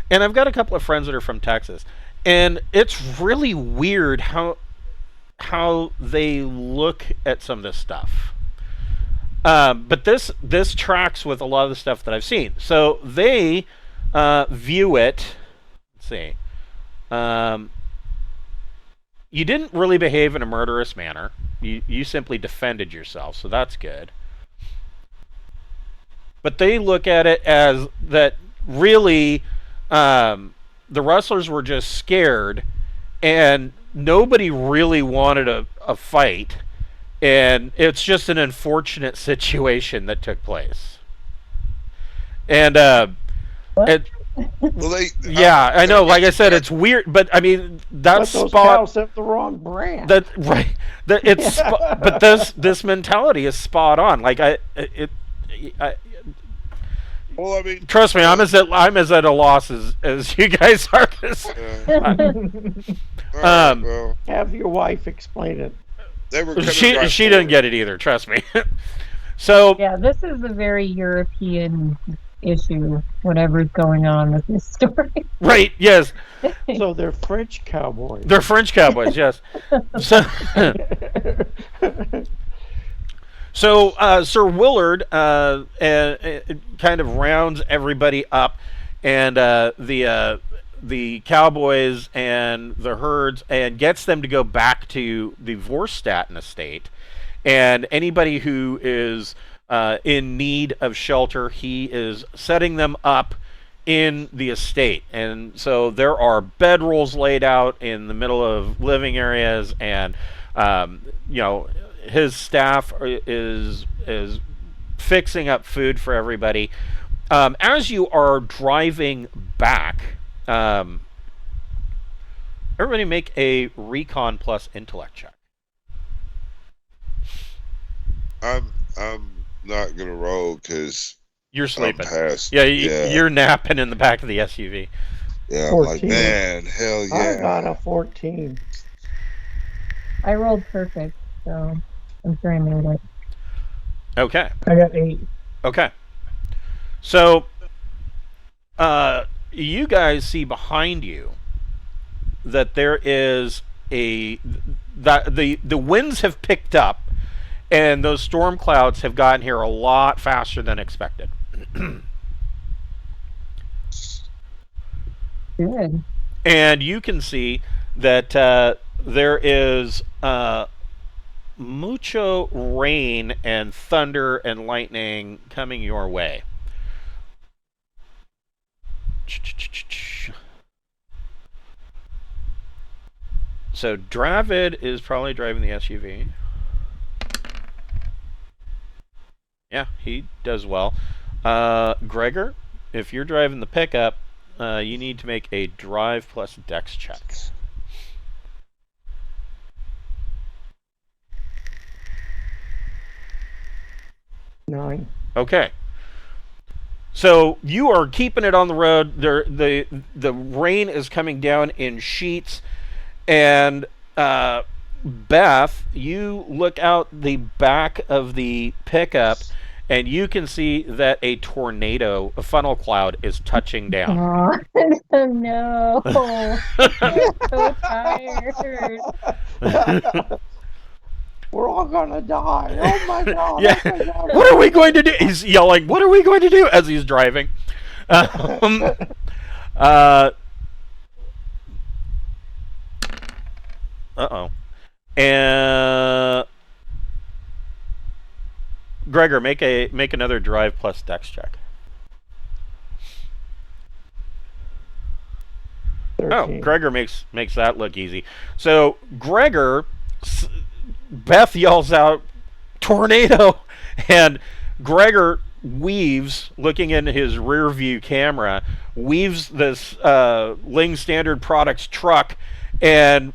and I've got a couple of friends that are from Texas, and it's really weird how they look at some of this stuff. But this tracks with a lot of the stuff that I've seen. So they view it. Let's see. You didn't really behave in a murderous manner. You simply defended yourself, so that's good. But they look at it as that really the rustlers were just scared, and nobody really wanted a fight. And it's just an unfortunate situation that took place. And well, yeah, I know. Like I said, it's weird, but I mean, that's those cows have the wrong brand. That right. It's but this mentality is spot on. Like well, I mean, trust me, I'm as at a loss as you guys are. Well, have your wife explain it. They were she didn't get it either. Trust me. So yeah, this is a very European issue. Whatever's going on with this story. Right. Yes. So they're French cowboys. They're French cowboys. Yes. So Sir Willard kind of rounds everybody up, and the cowboys and the herds, and gets them to go back to the Vorstaten estate. And anybody who is in need of shelter, he is setting them up in the estate. And so there are bedrolls laid out in the middle of living areas, and his staff is fixing up food for everybody. As you are driving back, everybody make a recon plus intellect check. I'm not gonna roll because you're sleeping. Yeah, you're napping in the back of the SUV. Yeah, 14. I'm like, man, hell yeah. I got a 14. I rolled perfect, so I'm sure I made it. Okay. I got 8. Okay. So, you guys see behind you that there is the winds have picked up, and those storm clouds have gotten here a lot faster than expected. Good. And you can see that there is mucho rain and thunder and lightning coming your way. So Dravid is probably driving the SUV. Yeah, he does well. Gregor, if you're driving the pickup, you need to make a drive plus dex check. Nine. Okay. So you are keeping it on the road. The rain is coming down in sheets, and Beth, you look out the back of the pickup, and you can see that a tornado, a funnel cloud, is touching down. Oh, no. I'm so tired. We're all gonna die. Oh my god. Yeah. Oh my god. What are we going to do? He's yelling, what are we going to do? As he's driving. Uh-oh. And Gregor, make another drive plus dex check. 13. Oh, Gregor makes that look easy. So Gregor, Beth yells out, tornado, and Gregor weaves, looking in his rear view camera, weaves this Ling Standard Products truck, and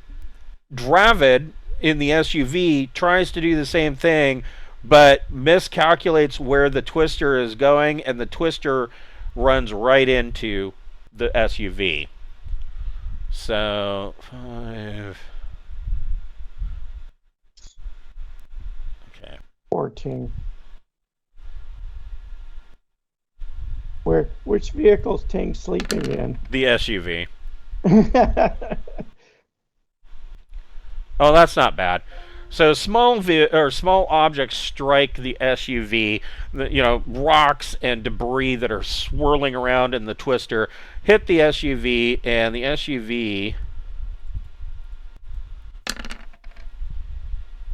Dravid in the SUV tries to do the same thing, but miscalculates where the twister is going, and the twister runs right into the SUV. So 5. 14. Which vehicle's Ting sleeping in? The SUV. Oh, that's not bad. So small objects strike the SUV. Rocks and debris that are swirling around in the twister hit the SUV, and the SUV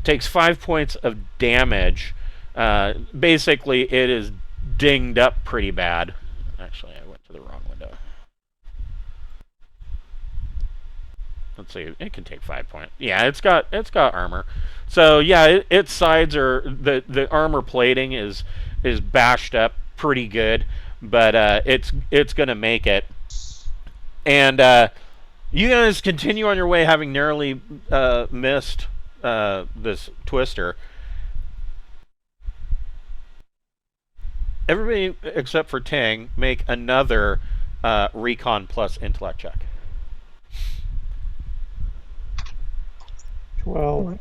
takes 5 points of damage. Basically, it is dinged up pretty bad. Actually, I went to the wrong window. let's see, it can take 5 points. Yeah, it's got armor. So yeah, its sides are the armor plating is bashed up pretty good, but it's gonna make it. And you guys continue on your way, having narrowly missed this twister. Everybody except for Tang make another recon plus intellect check. 12.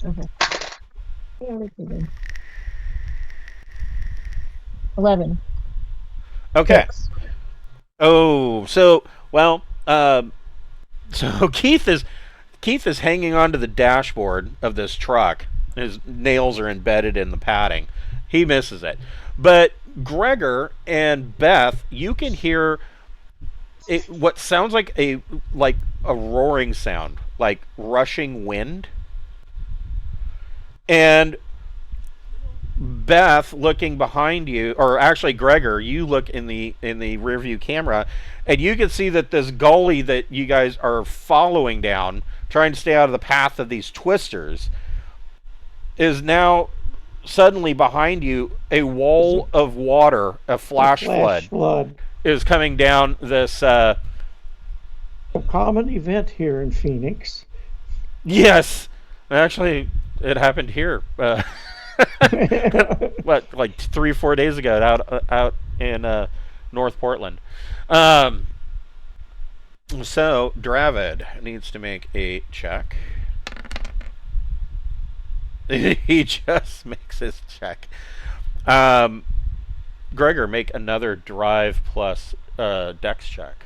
Okay. 11. Okay. 6. Oh, so well, so Keith is hanging onto the dashboard of this truck. His nails are embedded in the padding. He misses it, but Gregor and Beth, you can hear what sounds like a roaring sound, like rushing wind. And Beth, looking behind you, or actually Gregor, you look in the rear view camera, and you can see that this gully that you guys are following down, trying to stay out of the path of these twisters, is now suddenly behind you. A wall of water, a flash flood, is coming down this. A common event here in Phoenix. Yes, actually, it happened here. What, like 3 or 4 days ago, out in North Portland. So Dravid needs to make a check. He just makes his check. Gregor, make another drive plus dex check.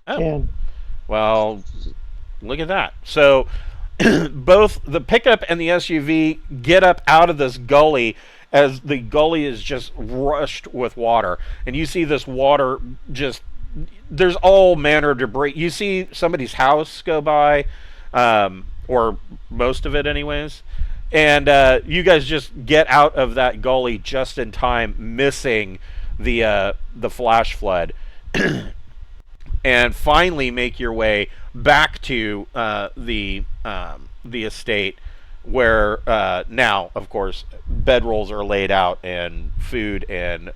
Oh. 10. Well, look at that. So both the pickup and the SUV get up out of this gully as the gully is just rushed with water. And you see this water just, there's all manner of debris. You see somebody's house go by, or most of it anyways. And you guys just get out of that gully just in time, missing the flash flood. And finally make your way back to the estate, where now, of course, bedrolls are laid out and food and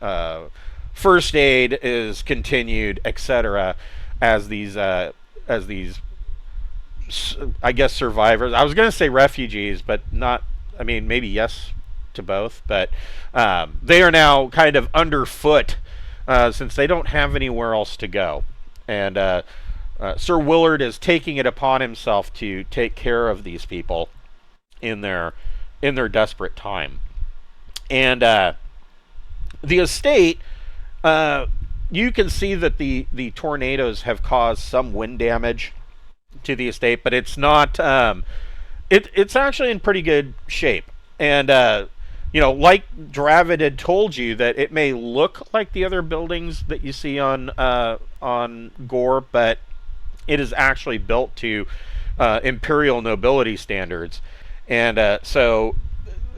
first aid is continued, etc. As these I guess survivors. I was going to say refugees, but not. I mean, maybe yes to both, but they are now kind of underfoot since they don't have anywhere else to go. And Sir Willard is taking it upon himself to take care of these people in their desperate time. And the estate, you can see that the tornadoes have caused some wind damage to the estate, but it's not. It's actually in pretty good shape. And like Dravid had told you, that it may look like the other buildings that you see on Gore, but it is actually built to imperial nobility standards, and so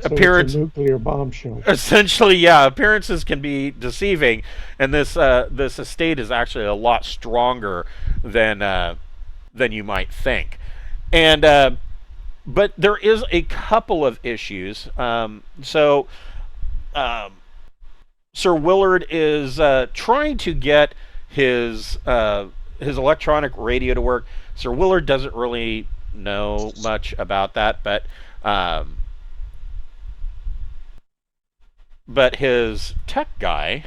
appearance, it's a nuclear bomb show. Essentially, yeah, appearances can be deceiving, and this estate is actually a lot stronger than you might think, and. But there is a couple of issues. Sir Willard is trying to get his electronic radio to work. Sir Willard doesn't really know much about that, but his tech guy,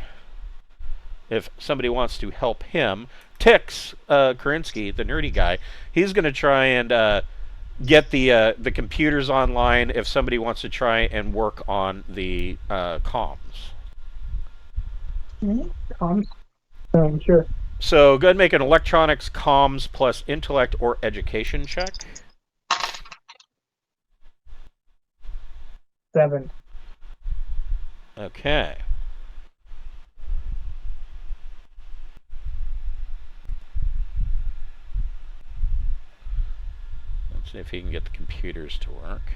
if somebody wants to help him, Tix Karinsky, the nerdy guy, he's going to try and get the computers online if somebody wants to try and work on the comms. Comms? Sure. So go ahead and make an electronics, comms, plus intellect or education check. 7. Okay. See if he can get the computers to work.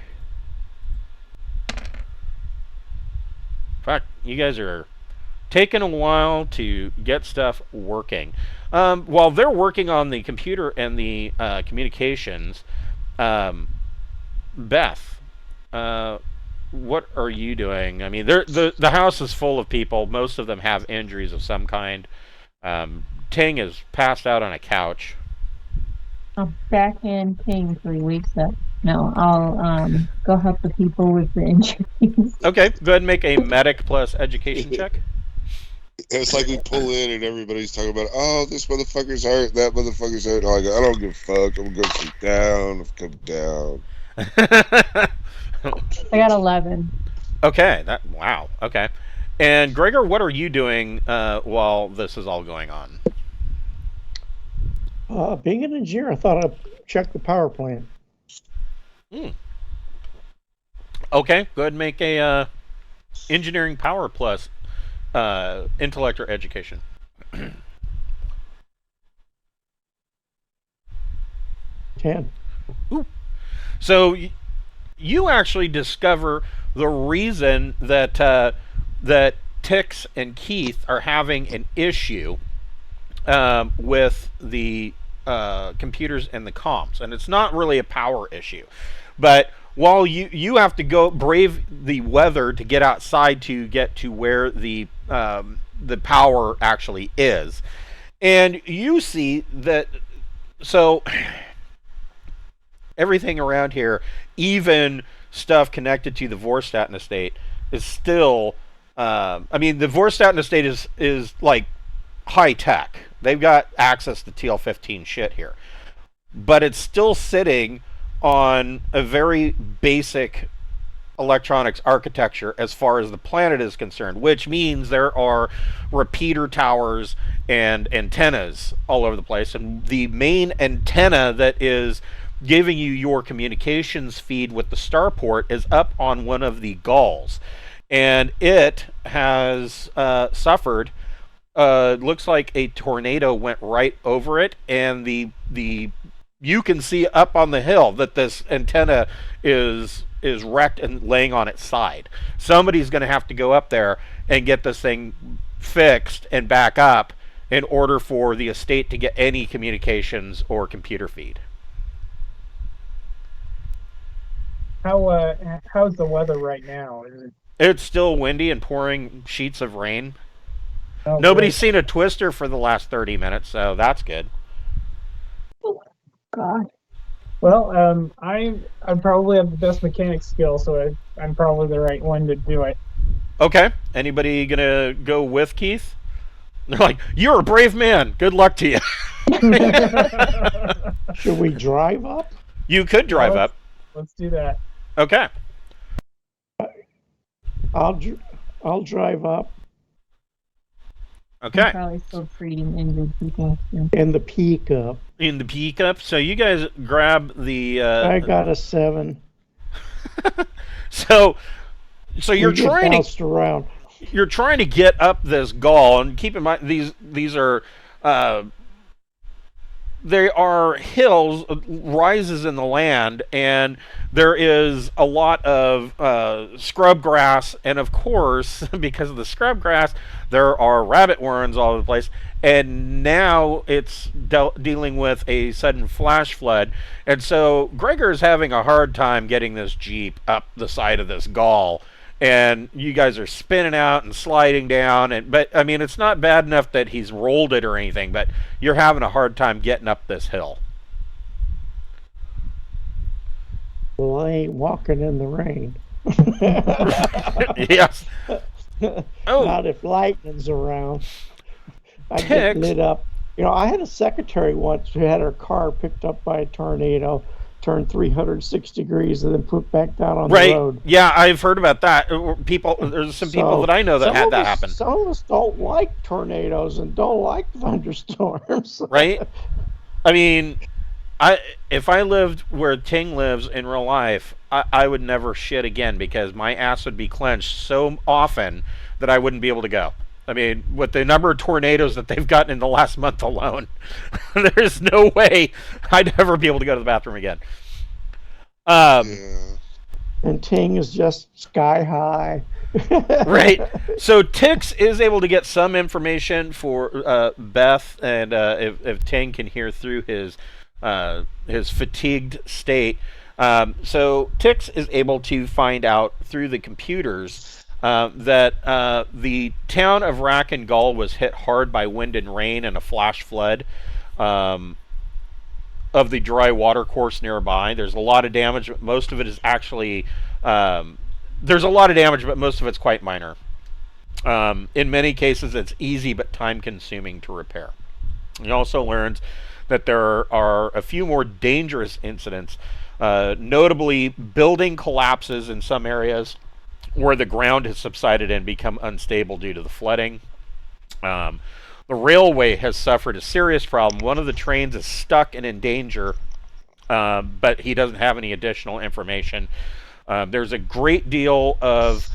In fact, you guys are taken a while to get stuff working. While they're working on the computer and the communications, Beth, what are you doing? I mean, the house is full of people. Most of them have injuries of some kind. Ting is passed out on a couch. I'll backhand Ting 3 weeks up. No, I'll go help the people with the injuries. Okay, go ahead and make a medic plus education check. It's like we pull in and everybody's talking about, oh, this motherfucker's hurt, that motherfucker's hurt. I go, I don't give a fuck. I'm going to sit down. I've come down. I got 11. Okay, wow. Okay. And Gregor, what are you doing while this is all going on? Being an engineer, I thought I'd check the power plant. Okay, go ahead and make a engineering power plus intellect or education. 10. Ooh. So you actually discover the reason that that Tix and Keith are having an issue with the computers and the comms, and it's not really a power issue, but while you have to go brave the weather to get outside to get to where the power actually is, and you see that everything around here, even stuff connected to the Vorstaten estate, is still I mean, the Vorstaten estate is like high tech. They've got access to TL-15 shit here, but it's still sitting on a very basic electronics architecture as far as the planet is concerned, which means there are repeater towers and antennas all over the place, and the main antenna that is giving you your communications feed with the starport is up on one of the galls, and it has suffered. Looks like a tornado went right over it, and the you can see up on the hill that this antenna is wrecked and laying on its side. Somebody's going to have to go up there and get this thing fixed and back up in order for the estate to get any communications or computer feed. How's the weather right now? It's still windy and pouring sheets of rain. Oh, Nobody's seen a twister for the last 30 minutes, so that's good. God. Well, I probably have the best mechanic skill, so I'm probably the right one to do it. Okay. Anybody gonna go with Keith? They're like, you're a brave man. Good luck to you. Should we drive up? You could drive up. Let's do that. Okay. I'll drive up. Okay. I'm probably still treating injured people. Yeah. In the pickup. In the pickup. So you guys grab the. I got a 7. So you're trying bounced around. You're trying to get up this gall, and keep in mind these are they are hills, rises in the land, and there is a lot of scrub grass, and of course, because of the scrub grass, there are rabbit warrens all over the place, and now it's dealing with a sudden flash flood, and so Gregor is having a hard time getting this Jeep up the side of this gall, and you guys are spinning out and sliding down, but I mean, it's not bad enough that he's rolled it or anything, but you're having a hard time getting up this hill. Well, I ain't walking in the rain. Yes. Oh. Not if lightning's around. I Tix. get lit up. You know, I had a secretary once who had her car picked up by a tornado, turned 360 degrees, and then put back down on the road. Yeah, I've heard about that. There's some people that I know that had that happen. Some of us don't like tornadoes and don't like thunderstorms. Right? I mean, if I lived where Ting lives in real life, I would never shit again because my ass would be clenched so often that I wouldn't be able to go. I mean, with the number of tornadoes that they've gotten in the last month alone, there's no way I'd ever be able to go to the bathroom again. And Ting is just sky high. Right. So Tix is able to get some information for Beth, and if Tang can hear through his fatigued state. So Tix is able to find out through the computers that the town of Rakken-Goll was hit hard by wind and rain and a flash flood of the dry water course nearby. There's a lot of damage. Most of it is actually... there's a lot of damage, but most of it's quite minor. In many cases, it's easy but time-consuming to repair. He also learns that there are a few more dangerous incidents, notably building collapses in some areas where the ground has subsided and become unstable due to the flooding. The railway has suffered a serious problem. One of the trains is stuck and in danger, but he doesn't have any additional information. There's a great deal of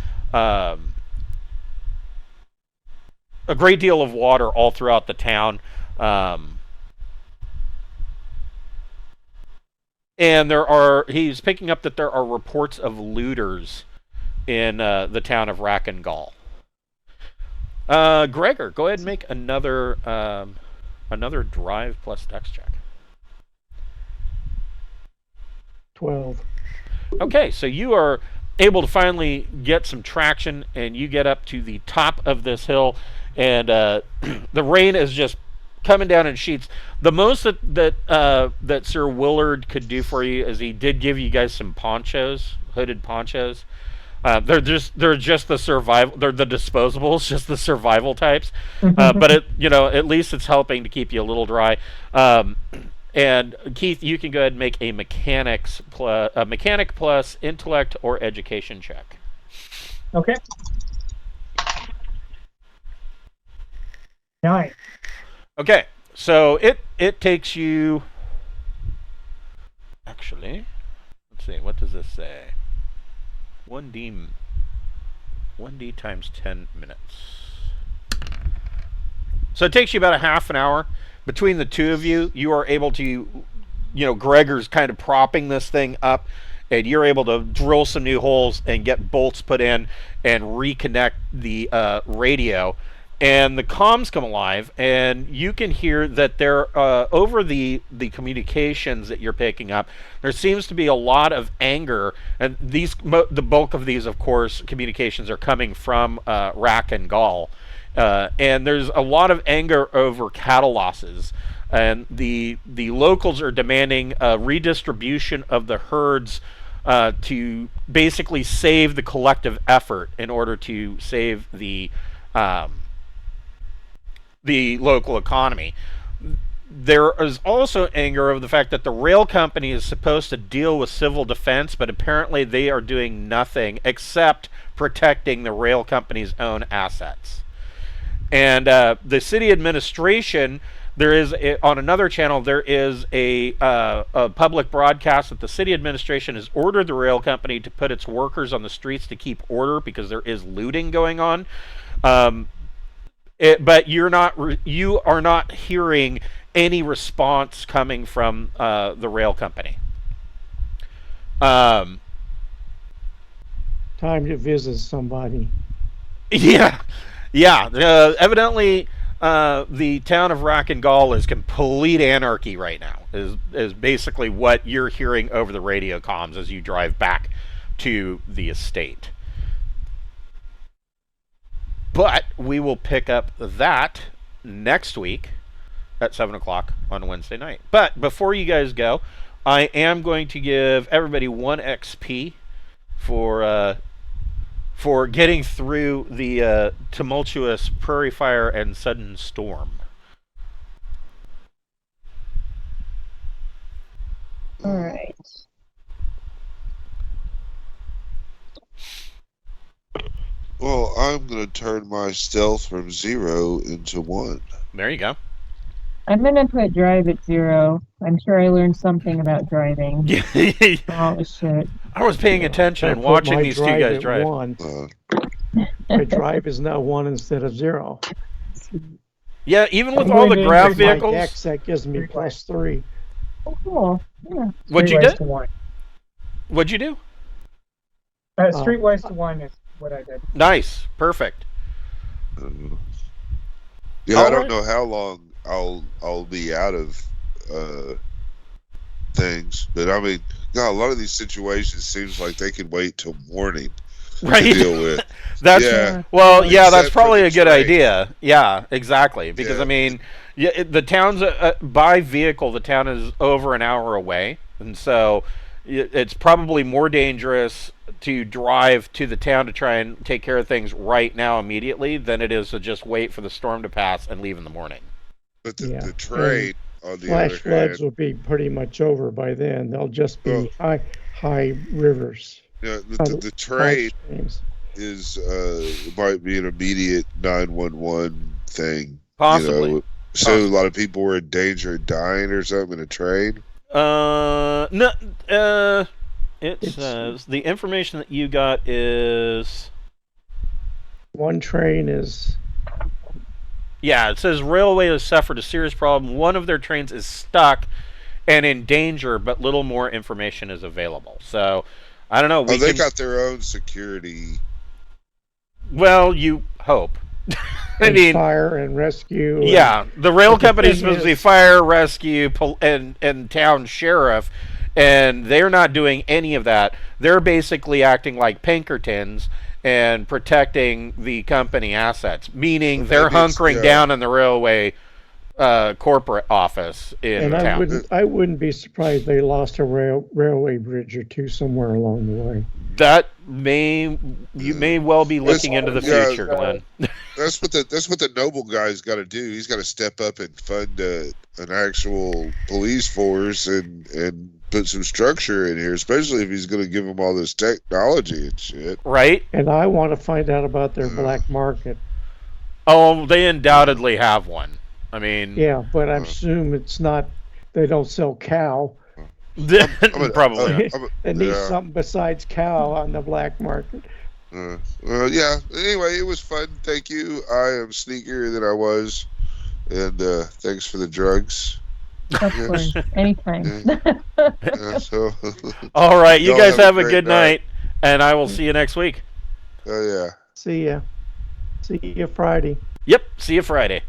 water all throughout the town, and he's picking up that there are reports of looters in the town of Rakken-Goll. Gregor, go ahead and make another drive plus dex check. 12. Okay, so you are able to finally get some traction, and you get up to the top of this hill, and the rain is just coming down in sheets. The most that Sir Willard could do for you is he did give you guys some ponchos, hooded ponchos. They're just the survival. They're the disposables, just the survival types. But at least it's helping to keep you a little dry. And Keith, you can go ahead and make a mechanic plus intellect or education check. Okay. 9. Okay, so it takes you. Actually, let's see. What does this say? 1d times 10 minutes. So it takes you about a half an hour. Between the two of you, you are able to, Gregor's kind of propping this thing up, and you're able to drill some new holes and get bolts put in and reconnect the radio. And the comms come alive, and you can hear that there, over the communications that you're picking up, there seems to be a lot of anger. And the bulk of these, of course, communications are coming from Rakken-Goll. And there's a lot of anger over cattle losses, and the locals are demanding a redistribution of the herds to basically save the collective effort in order to save the local economy. There is also anger over the fact that the rail company is supposed to deal with civil defense, but apparently they are doing nothing except protecting the rail company's own assets. And the city administration, on another channel, there is a public broadcast that the city administration has ordered the rail company to put its workers on the streets to keep order because there is looting going on. But you are not hearing any response coming from the rail company. Time to visit somebody. Yeah. Evidently, the town of Rakken-Goll is complete anarchy right now. Is basically what you're hearing over the radio comms as you drive back to the estate. But we will pick up that next week at 7 o'clock on Wednesday night. But before you guys go, I am going to give everybody 1 XP for getting through the tumultuous prairie fire and sudden storm. All right. Well, I'm going to turn my stealth from 0 into 1. There you go. I'm going to put drive at 0. I'm sure I learned something about driving. Oh, shit. I was paying attention and watching these two guys drive. 1. My drive is now 1 instead of 0. Yeah, even with all the grav vehicles. My X, that gives me +3. Oh, cool. Yeah. What'd you do? To 1. What'd you do? Streetwise to 1 is what I did. Nice. Perfect. Yeah, All I don't right. know how long I'll be out of things, but I mean, God, a lot of these situations seems like they can wait till morning Right. to deal with. That's Yeah. well, yeah, that's Except for probably the a good train. idea. Yeah, exactly. Because Yeah. I mean, yeah, the town's by vehicle. The town is over an hour away, and so it's probably more dangerous to drive to the town to try and take care of things right now immediately than it is to just wait for the storm to pass and leave in the morning. But Yeah. the train, on the Flash other floods hand, will be pretty much over by then. They'll just be Well- high rivers. the train streams. is might be an immediate 911 thing. Possibly. You know? So a lot of people were in danger of dying or something in a train. No. It It's- says the information that you got is. One train is Yeah, it says railway has suffered a serious problem. One of their trains is stuck and in danger, but little more information is available. So, I don't know. They got their own security. Well, you hope. I and mean, fire and rescue. yeah, the rail but the company is thing supposed to be is- fire, rescue, and town sheriff, and they're not doing any of that. They're basically acting like Pinkertons and protecting the company assets, meaning they're hunkering down in the railway corporate office in And town. I wouldn't be surprised they lost a railway bridge or two somewhere along the way. That you may well be looking into the future, Glenn. That's what the noble guy's got to do. He's got to step up and fund an actual police force and put some structure in here, especially if he's going to give them all this technology and shit. Right? And I want to find out about their black market. Oh, they undoubtedly have one. I mean, Yeah, but I assume it's not. They don't sell cow. probably. They need something besides cow on the black market. Yeah. Anyway, it was fun. Thank you. I am sneakier than I was, and thanks for the drugs. Of course, anytime. So, All right, you Y'all guys have a great good night, and I will see you next week. Oh yeah. See ya. See you Friday. Yep, see you Friday.